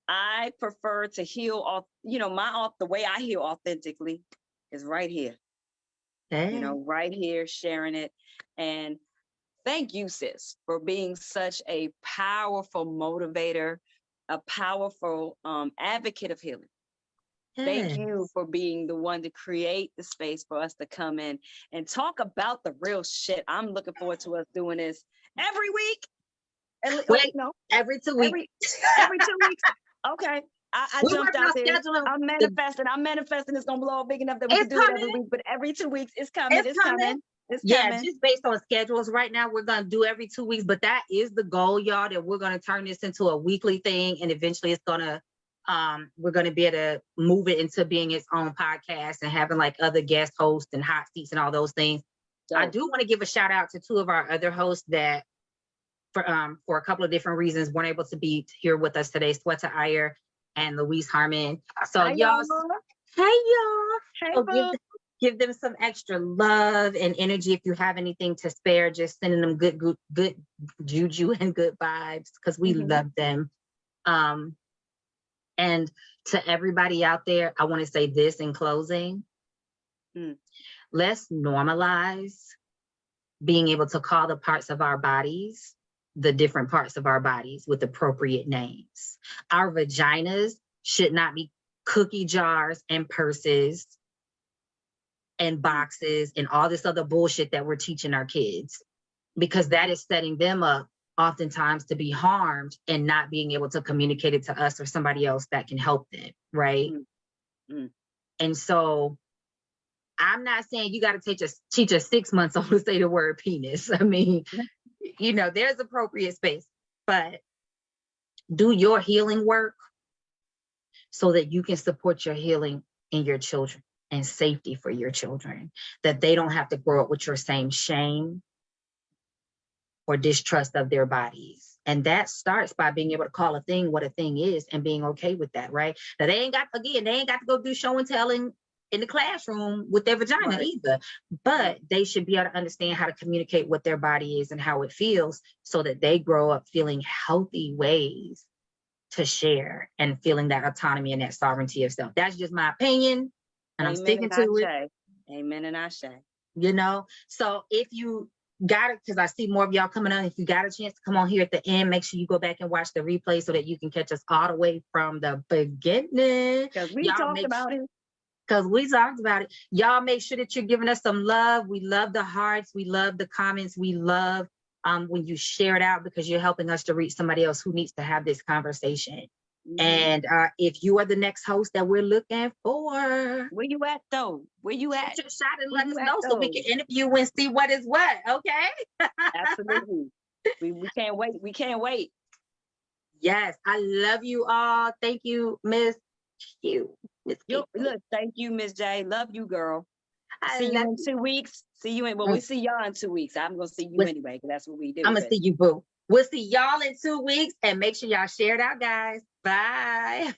I prefer to heal off, the way I heal authentically is right here. Right here, sharing it. And thank you, sis, for being such a powerful motivator, a powerful advocate of healing. Thank you for being the one to create the space for us to come in and talk about the real shit. I'm looking forward to us doing this every week. Every 2 weeks. Every 2 weeks. Okay. I jumped out there. I'm manifesting. It's gonna blow up big enough that we can do it every week. But every 2 weeks, it's coming. It's coming. Just based on schedules right now, we're going to do every 2 weeks, but that is the goal, y'all, that we're going to turn this into a weekly thing. And eventually it's going to, we're going to be able to move it into being its own podcast and having like other guest hosts and hot seats and all those things. I do want to give a shout out to two of our other hosts that for a couple of different reasons weren't able to be here with us today, Sweta Iyer and Louise Harmon. So hey y'all. So give them some extra love and energy. If you have anything to spare, just sending them good juju and good vibes, because we love them. And to everybody out there, I want to say this in closing. Let's normalize being able to call the parts of our bodies, the different parts of our bodies, with appropriate names. Our vaginas should not be cookie jars and purses and boxes and all this other bullshit that we're teaching our kids, because that is setting them up oftentimes to be harmed and not being able to communicate it to us or somebody else that can help them, right? And so I'm not saying you got to teach a 6 months old to say the word penis. I mean, there's appropriate space, but do your healing work so that you can support your healing in your children and safety for your children, that they don't have to grow up with your same shame or distrust of their bodies. And that starts by being able to call a thing what a thing is and being okay with that, right? Now they ain't got to go do show and telling in the classroom with their vagina either, but they should be able to understand how to communicate what their body is and how it feels, so that they grow up feeling healthy ways to share and feeling that autonomy and that sovereignty of self. That's just my opinion. And I'm sticking to it. Amen and Ashe. So if you got it, because I see more of y'all coming on, if you got a chance to come on here at the end, make sure you go back and watch the replay so that you can catch us all the way from the beginning. Because we talked about it. Y'all make sure that you're giving us some love. We love the hearts. We love the comments. We love when you share it out, because you're helping us to reach somebody else who needs to have this conversation. And if you are the next host that we're looking for, where you at though? Where you at? Get your shot and let us know so we can interview and see what is what. Okay. Absolutely. We can't wait. We can't wait. Yes, I love you all. Thank you, Miss Q. Look, thank you, Miss J. Love you, girl. See you in 2 weeks. We see y'all in 2 weeks. I'm gonna see you anyway, because that's what we do. I'm gonna see you, boo. We'll see y'all in 2 weeks, and make sure y'all share it out, guys. Bye.